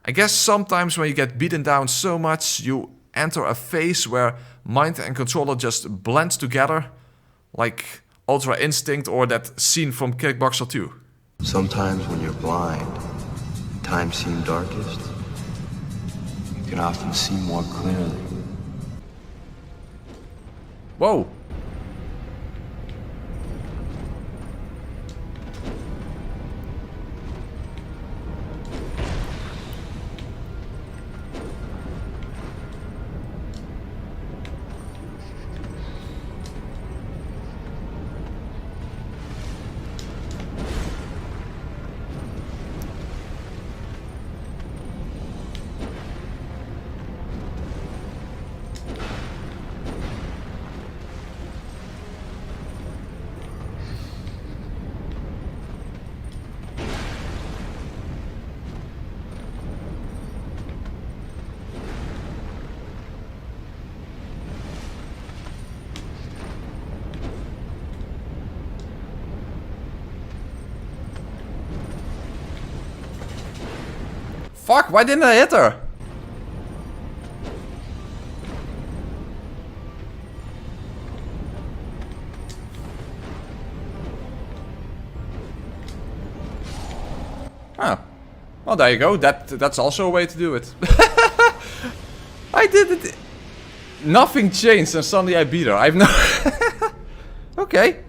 I guess sometimes when you get beaten down so much, you enter a phase where mind and controller just blend together, like Ultra Instinct or that scene from Kickboxer 2. Sometimes when you're blind, times seem darkest, you can often see more clearly. Whoa! Fuck, why didn't I hit her? Oh. Well, there you go. That's also a way to do it. I did it. Nothing changed and suddenly I beat her. I've no... Okay.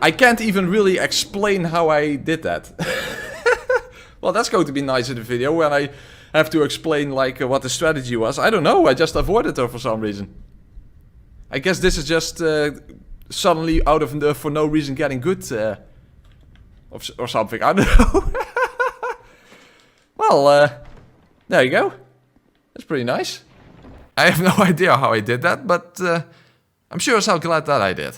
I can't even really explain how I did that. Well, that's going to be nice in the video when I have to explain like what the strategy was. I don't know. I just avoided her for some reason. I guess this is just suddenly out of for no reason getting good or something. I don't know. Well, there you go. That's pretty nice. I have no idea how I did that, but I'm sure as hell glad that I did.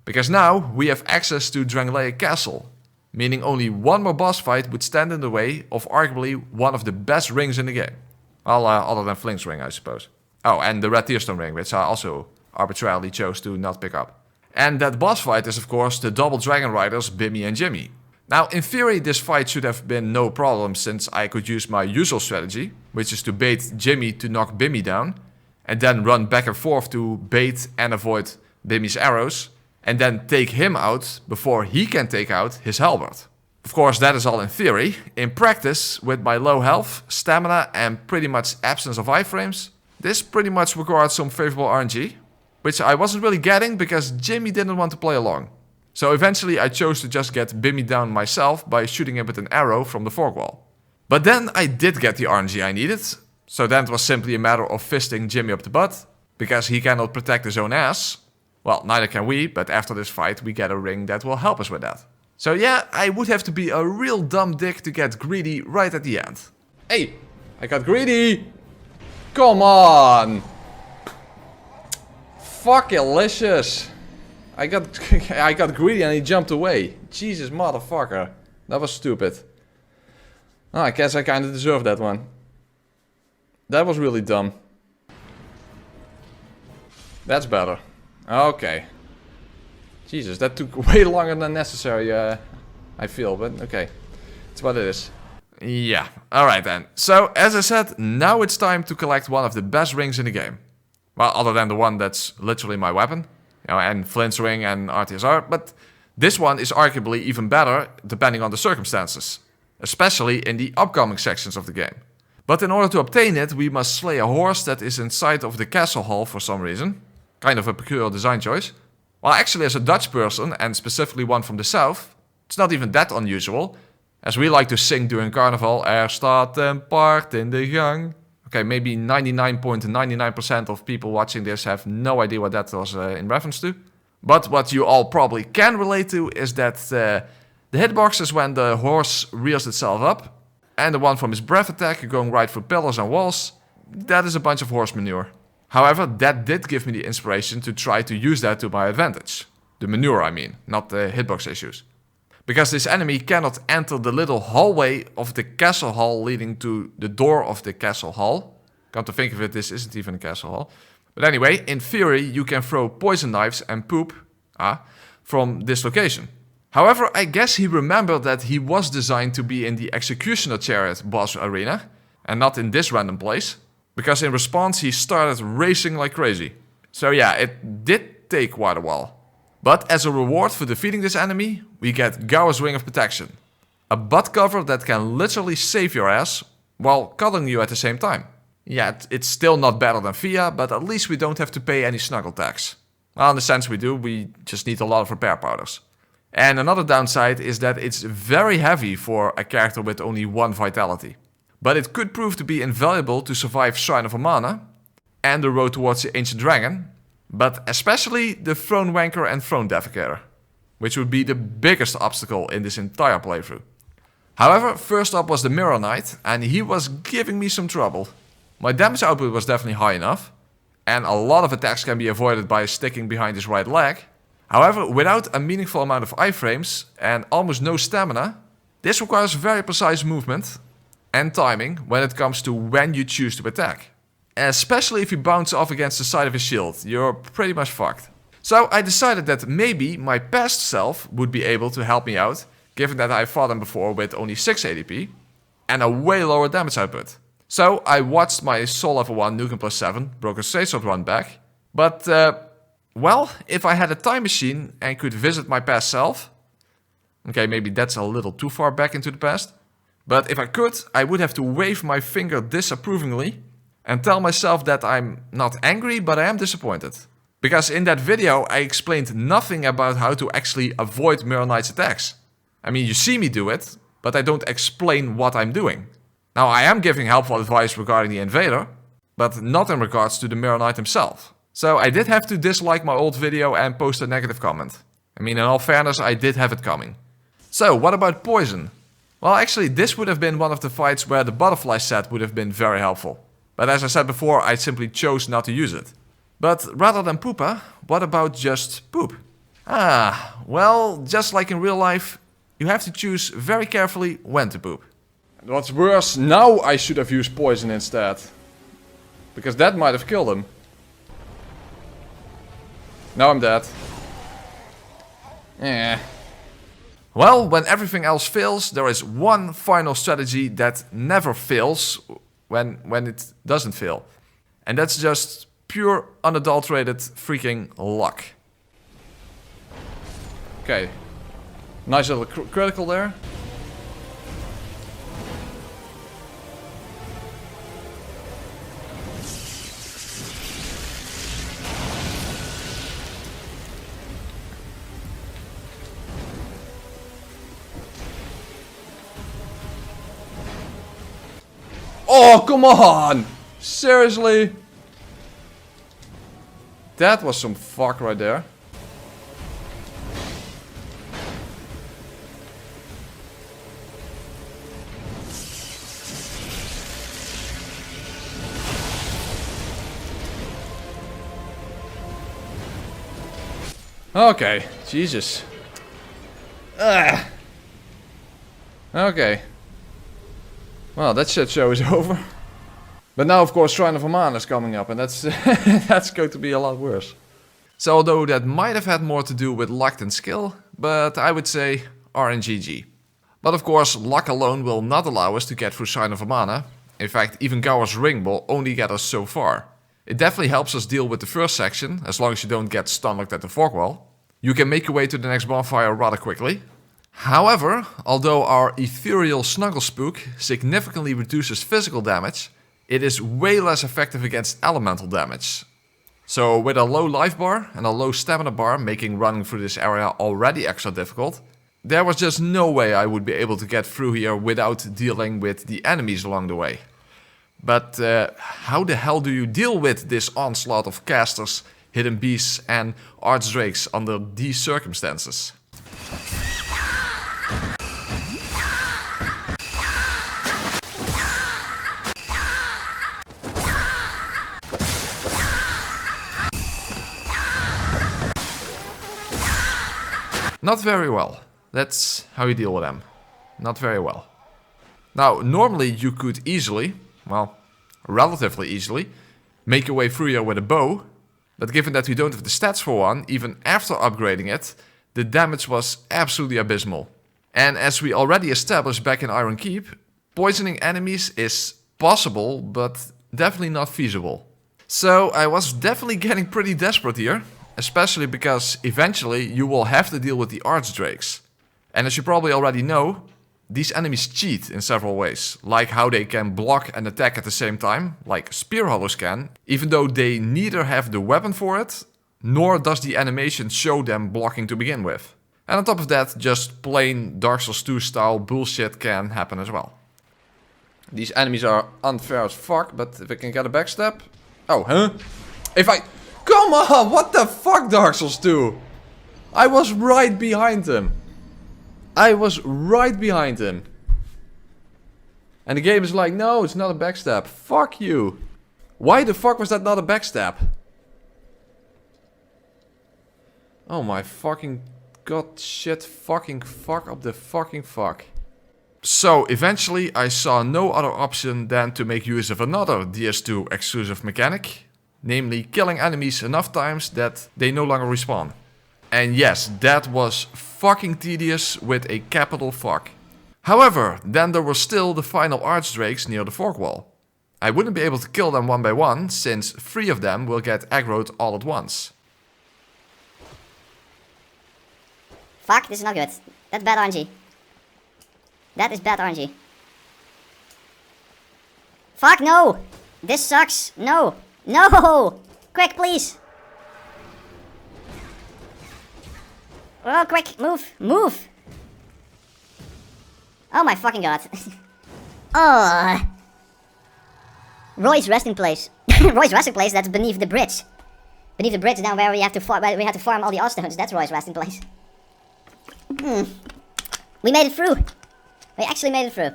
Because now we have access to Drangleic Castle, meaning only one more boss fight would stand in the way of arguably one of the best rings in the game. Well, other than Flink's ring, I suppose. Oh, and the Red Tearstone ring, which I also arbitrarily chose to not pick up. And that boss fight is of course the double dragon riders Bimmy and Jimmy. Now, in theory, this fight should have been no problem since I could use my usual strategy, which is to bait Jimmy to knock Bimmy down, and then run back and forth to bait and avoid Bimmy's arrows, and then take him out before he can take out his halberd. Of course, that is all in theory. In practice, with my low health, stamina, and pretty much absence of iframes, this pretty much required some favorable RNG, which I wasn't really getting because Jimmy didn't want to play along. So eventually I chose to just get Bimmy down myself by shooting him with an arrow from the fork wall. But then I did get the RNG I needed, so then it was simply a matter of fisting Jimmy up the butt, because he cannot protect his own ass. Well, neither can we, but after this fight we get a ring that will help us with that. So yeah, I would have to be a real dumb dick to get greedy right at the end. Hey, I got greedy! Come on! Fuckalicious! I got greedy and he jumped away. Jesus motherfucker. That was stupid. Oh, I guess I kinda deserved that one. That was really dumb. That's better. Okay. Jesus, that took way longer than necessary, I feel, but okay. It's what it is. Yeah, alright then. So, as I said, now it's time to collect one of the best rings in the game. Well, other than the one that's literally my weapon. You know, and Flint's ring and RTSR, but this one is arguably even better depending on the circumstances. Especially in the upcoming sections of the game. But in order to obtain it, we must slay a horse that is inside of the castle hall for some reason. Kind of a peculiar design choice. Well, actually as a Dutch person, and specifically one from the south, it's not even that unusual. As we like to sing during carnival, er staat een paard in de gang. Okay, maybe 99.99% of people watching this have no idea what that was in reference to. But what you all probably can relate to is that the hitbox is when the horse rears itself up. And the one from his breath attack going right through pillars and walls, that is a bunch of horse manure. However, that did give me the inspiration to try to use that to my advantage. The manure, I mean, not the hitbox issues. Because this enemy cannot enter the little hallway of the castle hall leading to the door of the castle hall. Come to think of it, this isn't even a castle hall. But anyway, in theory, you can throw poison knives and poop from this location. However, I guess he remembered that he was designed to be in the Executioner Chariot boss arena, and not in this random place. Because in response he started racing like crazy. So yeah, it did take quite a while. But as a reward for defeating this enemy, we get Gower's Ring of Protection. A butt cover that can literally save your ass, while cuddling you at the same time. Yeah, it's still not better than Via, but at least we don't have to pay any snuggle tax. Well, in the sense we do, we just need a lot of repair powders. And another downside is that it's very heavy for a character with only 1 vitality. But it could prove to be invaluable to survive Shrine of Amana and the road towards the Ancient Dragon, but especially the Throne Wanker and Throne Defecator, which would be the biggest obstacle in this entire playthrough. However, first up was the Mirror Knight, and he was giving me some trouble. My damage output was definitely high enough, and a lot of attacks can be avoided by sticking behind his right leg. However, without a meaningful amount of iframes and almost no stamina, this requires very precise movement and timing when it comes to when you choose to attack. Especially if you bounce off against the side of his shield, you're pretty much fucked. So I decided that maybe my past self would be able to help me out, given that I fought him before with only 6 ADP. and a way lower damage output. So I watched my Soul Level 1 NG+7 Broken Straightsword run back, but well, if I had a time machine and could visit my past self, okay, maybe that's a little too far back into the past, but if I could, I would have to wave my finger disapprovingly and tell myself that I'm not angry, but I am disappointed. Because in that video, I explained nothing about how to actually avoid Mirror Knight's attacks. I mean, you see me do it, but I don't explain what I'm doing. Now, I am giving helpful advice regarding the invader, but not in regards to the Mirror Knight himself. So I did have to dislike my old video and post a negative comment. I mean, in all fairness, I did have it coming. So, what about poison? Well, actually, this would have been one of the fights where the butterfly set would have been very helpful. But as I said before, I simply chose not to use it. But rather than poopa, what about just poop? Ah, well, just like in real life, you have to choose very carefully when to poop. And what's worse, now I should have used poison instead. Because that might have killed him. Now I'm dead. Yeah. Well, when everything else fails, there is one final strategy that never fails when it doesn't fail. And that's just pure, unadulterated freaking luck. Okay. Nice little critical there. Oh, come on! Seriously? That was some fuck right there. Okay, Jesus. Ugh. Okay. Well, that shit show is over. But now, of course, Shrine of Amana is coming up, and that's that's going to be a lot worse. So, although that might have had more to do with luck than skill, but I would say RNGG. But of course, luck alone will not allow us to get through Shrine of Amana. In fact, even Gower's Ring will only get us so far. It definitely helps us deal with the first section, as long as you don't get stunlocked at the fog wall. You can make your way to the next bonfire rather quickly. However, although our ethereal snuggle spook significantly reduces physical damage, it is way less effective against elemental damage. So with a low life bar and a low stamina bar making running through this area already extra difficult, there was just no way I would be able to get through here without dealing with the enemies along the way. But how the hell do you deal with this onslaught of casters, hidden beasts and archdrakes under these circumstances? Not very well. That's how you deal with them. Not very well. Now, normally you could easily, well, relatively easily, make your way through here with a bow. But given that we don't have the stats for one, even after upgrading it, the damage was absolutely abysmal. And as we already established back in Iron Keep, poisoning enemies is possible, but definitely not feasible. So I was definitely getting pretty desperate here. Especially because eventually you will have to deal with the archdrakes. And as you probably already know, these enemies cheat in several ways. Like how they can block and attack at the same time, like spear hollows can, even though they neither have the weapon for it, nor does the animation show them blocking to begin with. And on top of that, just plain Dark Souls 2 style bullshit can happen as well. These enemies are unfair as fuck, but if I can get a backstab... Oh, huh? If I... Come on, what the fuck, Dark Souls 2? I was right behind him. I was right behind him. And the game is like, no, it's not a backstab. Fuck you. Why the fuck was that not a backstab? Oh my fucking god, shit, fucking fuck up the fucking fuck. So eventually I saw no other option than to make use of another DS2 exclusive mechanic. Namely, killing enemies enough times that they no longer respawn. And yes, that was fucking tedious with a capital fuck. However, then there were still the final archdrakes near the fork wall. I wouldn't be able to kill them one by one, since 3 of them will get aggroed all at once. Fuck, this is not good. That's bad RNG. That is bad RNG. Fuck, no! This sucks. No! No! Quick, please! Oh, quick, move! Move! Oh my fucking god. Oh. Roy's resting place. Roy's resting place, that's beneath the bridge. Beneath the bridge down where we have to farm all the Osterhunts. That's Roy's resting place. We made it through. We actually made it through.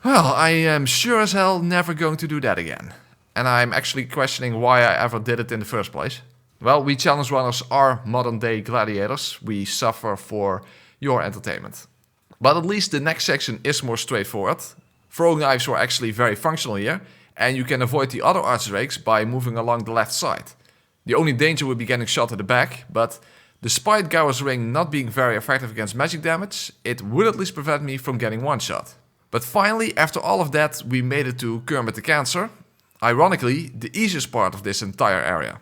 Well, I am sure as hell never going to do that again. And I'm actually questioning why I ever did it in the first place. Well, we challenge runners are modern day gladiators. We suffer for your entertainment. But at least the next section is more straightforward. Throwing knives were actually very functional here. And you can avoid the other archdrakes by moving along the left side. The only danger would be getting shot at the back, but despite Gower's Ring not being very effective against magic damage, it would at least prevent me from getting one shot. But finally, after all of that, we made it to Kermit the Cancer. Ironically, the easiest part of this entire area.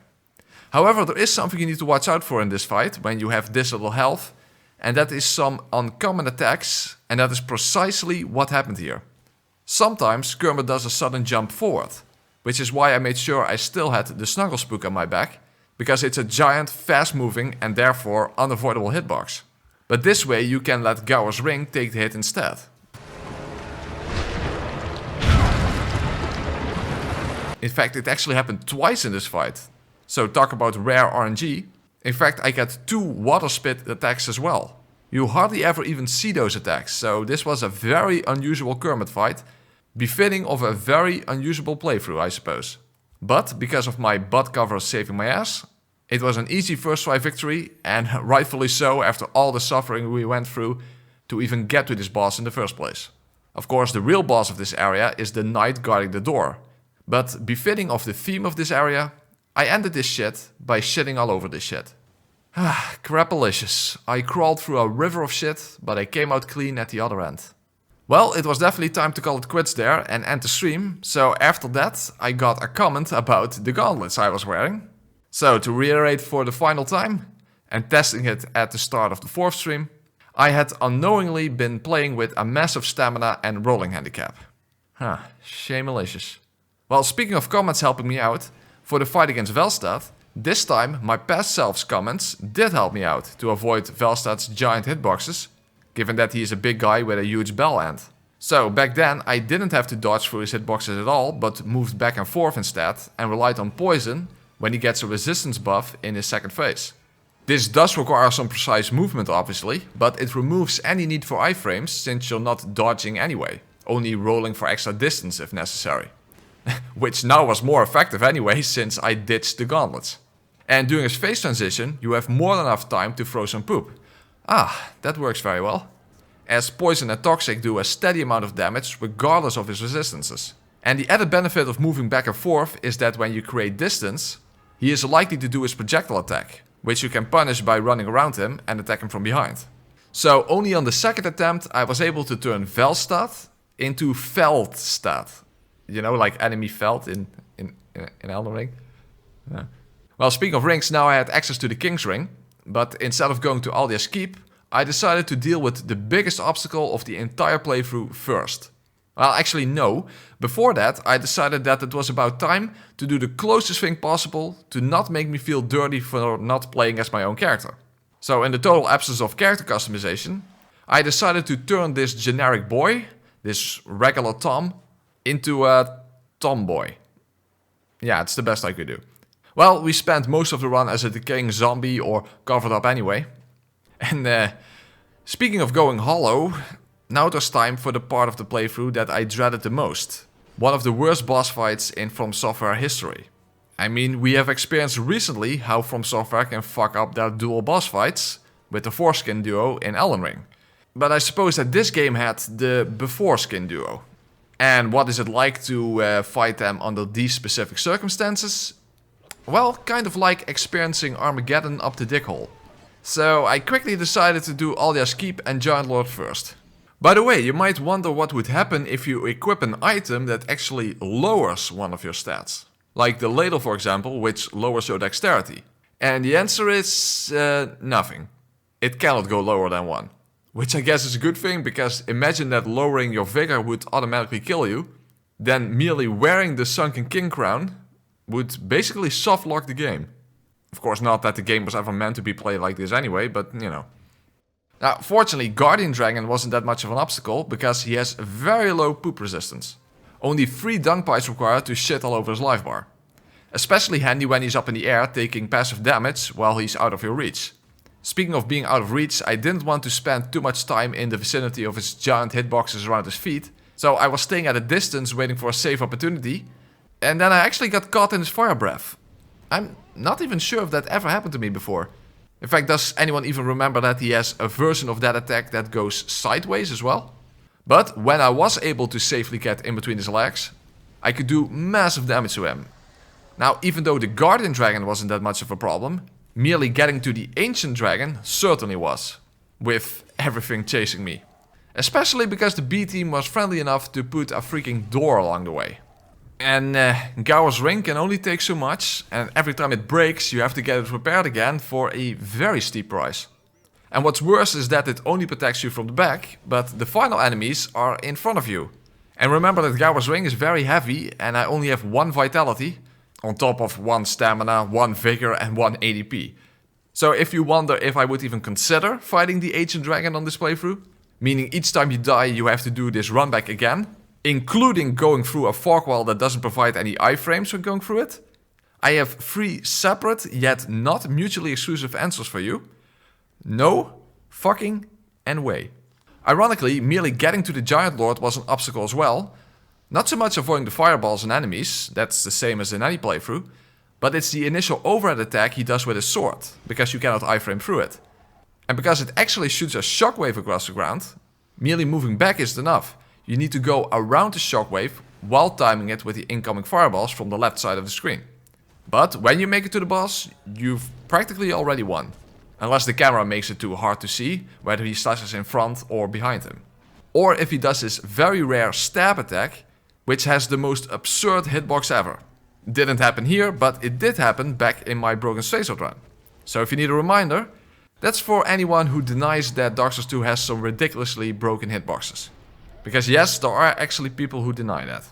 However, there is something you need to watch out for in this fight when you have this little health, and that is some uncommon attacks, and that is precisely what happened here. Sometimes Kermit does a sudden jump forward, which is why I made sure I still had the Snuggle Spook on my back, because it's a giant, fast-moving and therefore unavoidable hitbox. But this way you can let Gower's Ring take the hit instead. In fact, it actually happened twice in this fight. So talk about rare RNG. In fact, I got 2 water spit attacks as well. You hardly ever even see those attacks, so this was a very unusual Kermit fight, befitting of a very unusual playthrough, I suppose. But because of my butt cover saving my ass, it was an easy first try victory, and rightfully so after all the suffering we went through to even get to this boss in the first place. Of course, the real boss of this area is the knight guarding the door. But befitting of the theme of this area, I ended this shit by shitting all over this shit. Crapalicious. I crawled through a river of shit, but I came out clean at the other end. Well, it was definitely time to call it quits there and end the stream, so after that I got a comment about the gauntlets I was wearing. So to reiterate for the final time, and testing it at the start of the 4th stream, I had unknowingly been playing with a massive stamina and rolling handicap. Shamelicious. Well, speaking of comments helping me out, for the fight against Velstad, this time my past self's comments did help me out to avoid Velstad's giant hitboxes, given that he is a big guy with a huge bell end. So back then I didn't have to dodge through his hitboxes at all, but moved back and forth instead and relied on poison when he gets a resistance buff in his second phase. This does require some precise movement obviously, but it removes any need for iframes since you're not dodging anyway, only rolling for extra distance if necessary. Which now was more effective anyway since I ditched the gauntlets. And during his phase transition you have more than enough time to throw some poop. That works very well. As poison and toxic do a steady amount of damage regardless of his resistances. And the added benefit of moving back and forth is that when you create distance, he is likely to do his projectile attack, which you can punish by running around him and attack him from behind. So only on the second attempt I was able to turn Velstad into Veldstad. You know, like enemy Veld in Elden Ring. Yeah. Well, speaking of rings, now I had access to the King's Ring, but instead of going to Aldia's Keep, I decided to deal with the biggest obstacle of the entire playthrough first. Well, actually no. Before that, I decided that it was about time to do the closest thing possible to not make me feel dirty for not playing as my own character. So in the total absence of character customization, I decided to turn this generic boy, this regular Tom, into a tomboy. Yeah, it's the best I could do. Well, we spent most of the run as a decaying zombie or covered up anyway. And speaking of going hollow, now there's time for the part of the playthrough that I dreaded the most. One of the worst boss fights in From Software history. I mean, we have experienced recently how From Software can fuck up their dual boss fights with the Foreskin duo in Elden Ring. But I suppose that this game had the Beforeskin duo. And what is it like to fight them under these specific circumstances? Well, kind of like experiencing Armageddon up the dickhole. So I quickly decided to do Aldia's Keep and Giant Lord first. By the way, you might wonder what would happen if you equip an item that actually lowers one of your stats. Like the ladle, for example, which lowers your dexterity. And the answer is nothing. It cannot go lower than 1. Which I guess is a good thing, because imagine that lowering your vigor would automatically kill you. Then merely wearing the Sunken King crown would basically softlock the game. Of course, not that the game was ever meant to be played like this anyway, but you know. Now, fortunately, Guardian Dragon wasn't that much of an obstacle, because he has very low poop resistance. Only 3 dung pies required to shit all over his life bar. Especially handy when he's up in the air taking passive damage while he's out of your reach. Speaking of being out of reach, I didn't want to spend too much time in the vicinity of his giant hitboxes around his feet, so I was staying at a distance waiting for a safe opportunity, and then I actually got caught in his fire breath. I'm not even sure if that ever happened to me before. In fact, does anyone even remember that he has a version of that attack that goes sideways as well? But when I was able to safely get in between his legs, I could do massive damage to him. Now, even though the Guardian Dragon wasn't that much of a problem, merely getting to the Ancient Dragon certainly was, with everything chasing me. Especially because the B team was friendly enough to put a freaking door along the way. And Gower's Ring can only take so much, and every time it breaks you have to get it repaired again for a very steep price. And what's worse is that it only protects you from the back, but the final enemies are in front of you. And remember that Gower's Ring is very heavy and I only have 1 vitality, on top of 1 stamina, 1 vigor and 1 ADP. So if you wonder if I would even consider fighting the Ancient Dragon on this playthrough, meaning each time you die you have to do this run back again, including going through a fog wall that doesn't provide any iframes when going through it, I have 3 separate yet not mutually exclusive answers for you. No, fucking, and way. Ironically, merely getting to the Giant Lord was an obstacle as well. Not so much avoiding the fireballs and enemies, that's the same as in any playthrough, but it's the initial overhead attack he does with his sword, because you cannot iframe through it. And because it actually shoots a shockwave across the ground, merely moving back isn't enough. You need to go around the shockwave while timing it with the incoming fireballs from the left side of the screen. But when you make it to the boss, you've practically already won. Unless the camera makes it too hard to see whether he slashes in front or behind him. Or if he does his very rare stab attack, which has the most absurd hitbox ever. Didn't happen here, but it did happen back in my Broken Straightsword run. So if you need a reminder, that's for anyone who denies that Dark Souls 2 has some ridiculously broken hitboxes. Because yes, there are actually people who deny that.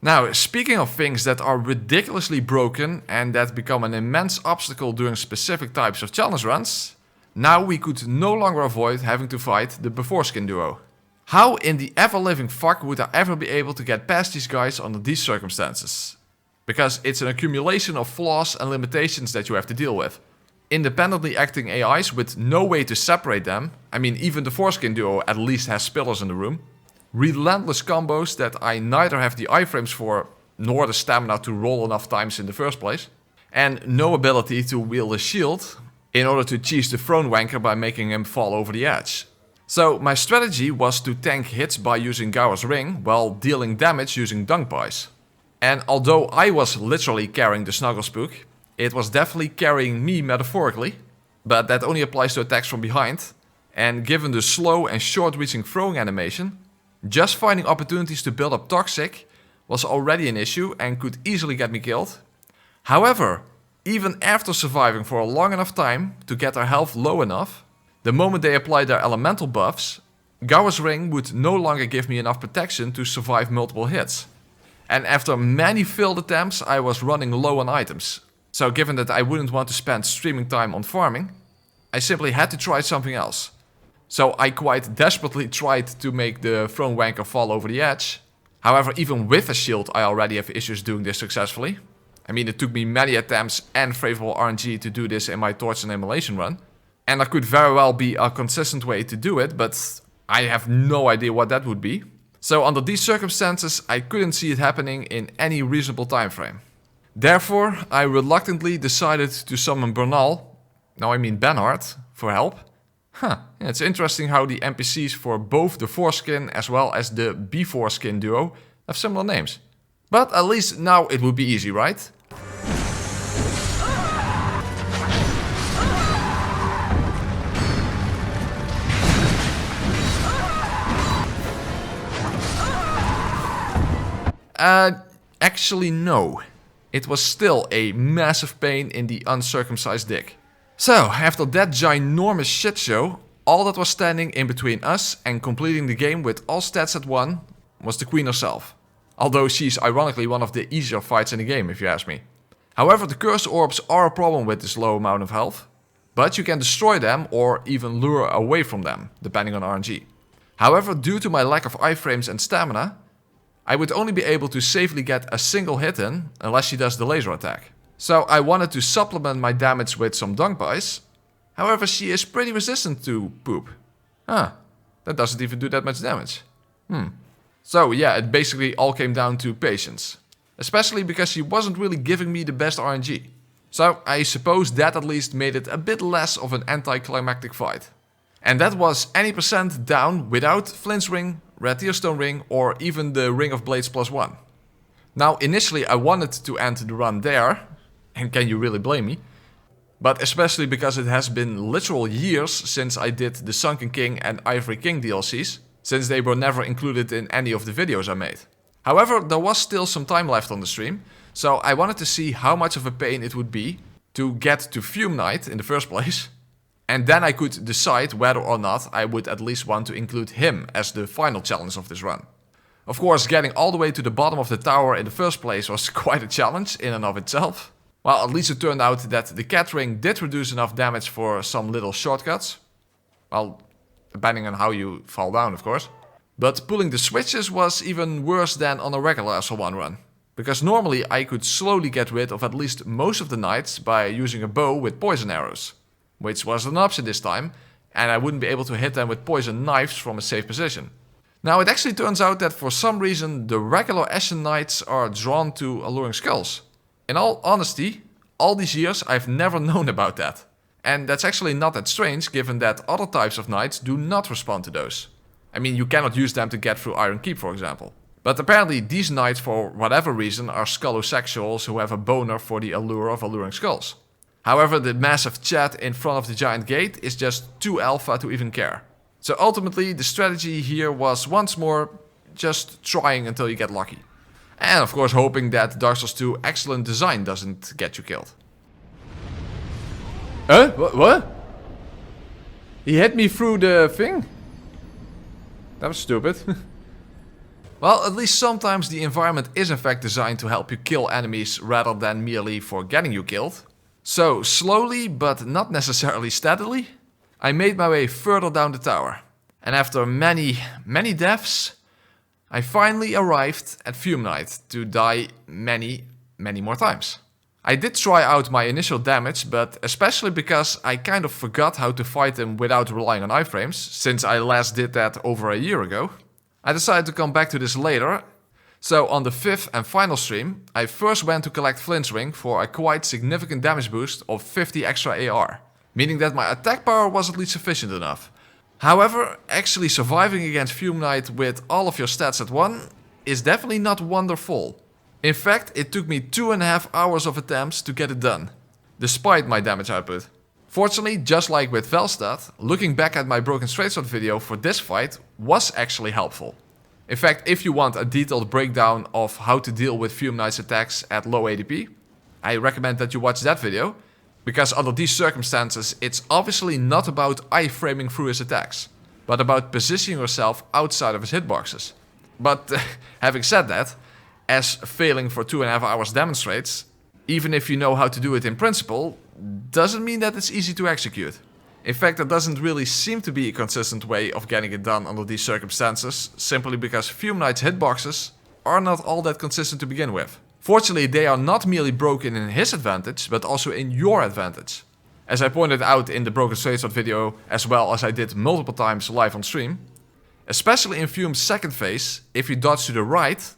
Now, speaking of things that are ridiculously broken and that become an immense obstacle during specific types of challenge runs, now we could no longer avoid having to fight the Beforeskin duo. How in the ever-living fuck would I ever be able to get past these guys under these circumstances? Because it's an accumulation of flaws and limitations that you have to deal with. Independently acting AIs with no way to separate them, I mean even the Foreskin duo at least has pillars in the room. Relentless combos that I neither have the iframes for, nor the stamina to roll enough times in the first place. And no ability to wield a shield, in order to cheese the throne wanker by making him fall over the edge. So my strategy was to tank hits by using Gower's Ring, while dealing damage using dung pies. And although I was literally carrying the Snuggle Spook, it was definitely carrying me metaphorically, but that only applies to attacks from behind, and given the slow and short-reaching throwing animation, just finding opportunities to build up Toxic was already an issue and could easily get me killed. However, even after surviving for a long enough time to get their health low enough, the moment they applied their elemental buffs, Gower's Ring would no longer give me enough protection to survive multiple hits. And after many failed attempts, I was running low on items. So given that I wouldn't want to spend streaming time on farming, I simply had to try something else. So I quite desperately tried to make the throne wanker fall over the edge. However, even with a shield I already have issues doing this successfully. I mean, it took me many attempts and favorable RNG to do this in my Torch and Immolation run. And there could very well be a consistent way to do it, but I have no idea what that would be. So under these circumstances, I couldn't see it happening in any reasonable time frame. Therefore, I reluctantly decided to summon Bernal, no I mean Benhard, for help. Yeah, it's interesting how the NPCs for both the Foreskin as well as the Beforeskin duo have similar names. But at least now it would be easy, right? Actually no. It was still a massive pain in the uncircumcised dick. So, after that ginormous shit show, all that was standing in between us and completing the game with all stats at 1 was the queen herself. Although she's ironically one of the easier fights in the game, if you ask me. However, the curse orbs are a problem with this low amount of health, but you can destroy them or even lure away from them, depending on RNG. However, due to my lack of iframes and stamina, I would only be able to safely get a single hit in unless she does the laser attack. So I wanted to supplement my damage with some dung pies. However, she is pretty resistant to poop. That doesn't even do that much damage. So yeah, it basically all came down to patience. Especially because she wasn't really giving me the best RNG. So I suppose that at least made it a bit less of an anticlimactic fight. And that was any percent down without Flint's Ring, Red Tearstone Ring, or even the Ring of Blades +1. Now initially I wanted to end the run there, and can you really blame me? But especially because it has been literal years since I did the Sunken King and Ivory King DLCs, since they were never included in any of the videos I made. However, there was still some time left on the stream, so I wanted to see how much of a pain it would be to get to Fume Knight in the first place, and then I could decide whether or not I would at least want to include him as the final challenge of this run. Of course, getting all the way to the bottom of the tower in the first place was quite a challenge in and of itself. Well, at least it turned out that the cat ring did reduce enough damage for some little shortcuts. Well, depending on how you fall down, of course. But pulling the switches was even worse than on a regular SL1 run. Because normally I could slowly get rid of at least most of the knights by using a bow with poison arrows. Which was an option this time, and I wouldn't be able to hit them with poison knives from a safe position. Now it actually turns out that for some reason the regular Ashen Knights are drawn to alluring skulls. In all honesty, all these years I've never known about that. And that's actually not that strange given that other types of knights do not respond to those. I mean, you cannot use them to get through Iron Keep, for example. But apparently these knights, for whatever reason, are schulosexuals who have a boner for the allure of alluring skulls. However, the massive chat in front of the giant gate is just too alpha to even care. So ultimately, the strategy here was once more just trying until you get lucky. And of course hoping that Dark Souls 2 excellent design doesn't get you killed. What? He hit me through the thing? That was stupid. Well, at least sometimes the environment is in fact designed to help you kill enemies rather than merely for getting you killed. So slowly, but not necessarily steadily, I made my way further down the tower. And after many deaths, I finally arrived at Fume Knight to die many more times. I did try out my initial damage, but especially because I kind of forgot how to fight him without relying on iframes, since I last did that over a year ago, I decided to come back to this later. So on the 5th and final stream, I first went to collect Flint's Ring for a quite significant damage boost of 50 extra AR, meaning that my attack power was at least sufficient enough. However, actually surviving against Fume Knight with all of your stats at 1 is definitely not wonderful. In fact, it took me 2.5 hours of attempts to get it done, despite my damage output. Fortunately, just like with Velstad, looking back at my Broken Straightsword video for this fight was actually helpful. In fact, if you want a detailed breakdown of how to deal with Fume Knight's attacks at low ADP, I recommend that you watch that video, because under these circumstances it's obviously not about iframing through his attacks, but about positioning yourself outside of his hitboxes. But having said that, as failing for 2.5 hours demonstrates, even if you know how to do it in principle, doesn't mean that it's easy to execute. In fact, there doesn't really seem to be a consistent way of getting it done under these circumstances, simply because Fume Knight's hitboxes are not all that consistent to begin with. Fortunately, they are not merely broken in his advantage, but also in your advantage. As I pointed out in the Broken Straightsword video, as well as I did multiple times live on stream, especially in Fume's second phase, if you dodge to the right,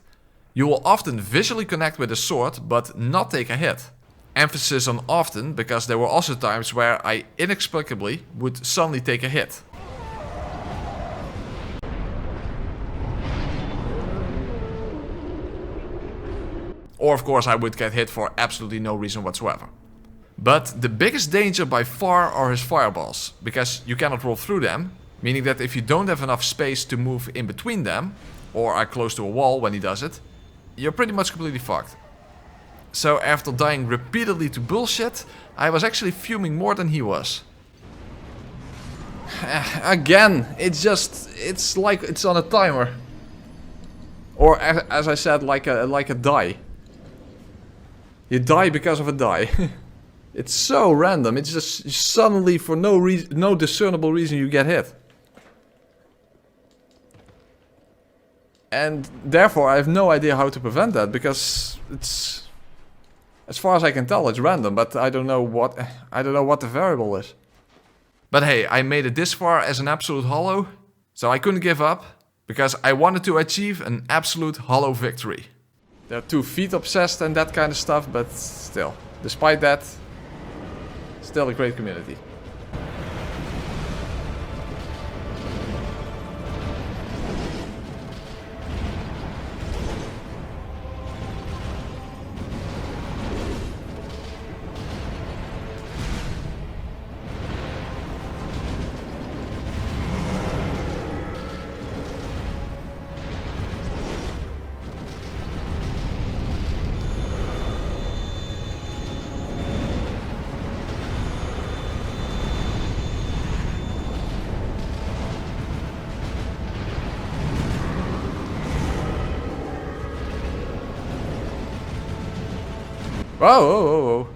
you will often visually connect with the sword, but not take a hit. Emphasis on often, because there were also times where I inexplicably would suddenly take a hit. Or of course I would get hit for absolutely no reason whatsoever. But the biggest danger by far are his fireballs, because you cannot roll through them, meaning that if you don't have enough space to move in between them, or are close to a wall when he does it, you're pretty much completely fucked. So after dying repeatedly to bullshit, I was actually fuming more than he was. Again, it's like it's on a timer. Or as I said, like a die. You die because of a die. It's so random. It's just suddenly for no discernible reason you get hit. And therefore I have no idea how to prevent that, because it's, as far as I can tell, it's random, but I don't know what the variable is. But hey, I made it this far as an absolute hollow, so I couldn't give up, because I wanted to achieve an absolute hollow victory. They're too feet obsessed and that kind of stuff, but still, despite that, still a great community. Whoa, whoa, whoa, whoa.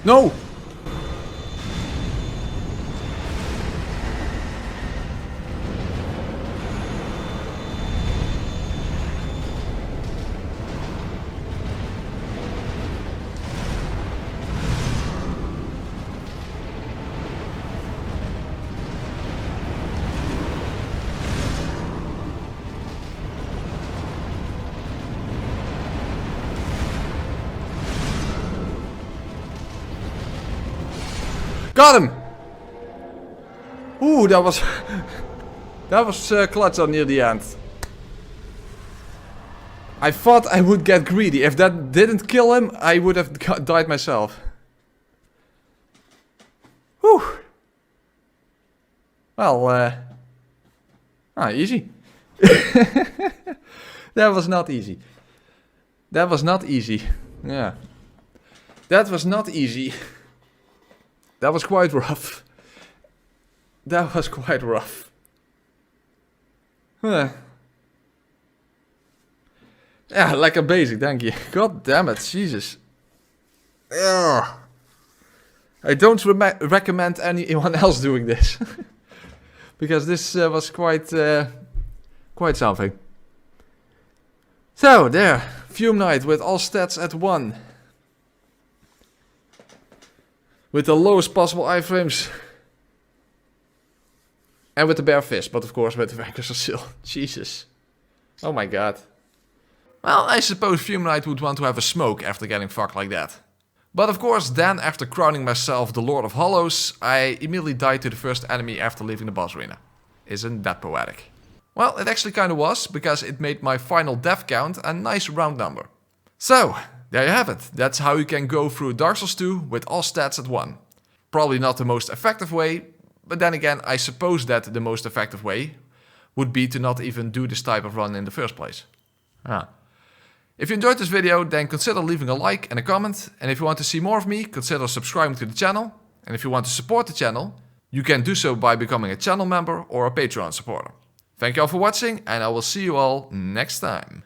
No! Got him! Ooh, that was that was clutch on near the end. I thought I would get greedy. If that didn't kill him, I would have died myself. Whew. Well, easy. That was not easy. That was not easy. Yeah. That was not easy. That was quite rough. That was quite rough. Yeah, like a basic, thank you. God damn it, Jesus. Ugh. I don't recommend anyone else doing this. Because this was quite something. So, there. Fume Knight with all stats at 1. With the lowest possible iframes. And with the bare fist, but of course with the Vanquisher still. Jesus. Oh my god. Well, I suppose Fume Knight would want to have a smoke after getting fucked like that. But of course, then after crowning myself the Lord of Hollows, I immediately died to the first enemy after leaving the boss arena. Isn't that poetic? Well, it actually kinda was, because it made my final death count a nice round number. So, there you have it. That's how you can go through Dark Souls 2 with all stats at 1. Probably not the most effective way, but then again, I suppose that the most effective way would be to not even do this type of run in the first place. If you enjoyed this video, then consider leaving a like and a comment. And if you want to see more of me, consider subscribing to the channel. And if you want to support the channel, you can do so by becoming a channel member or a Patreon supporter. Thank you all for watching, and I will see you all next time.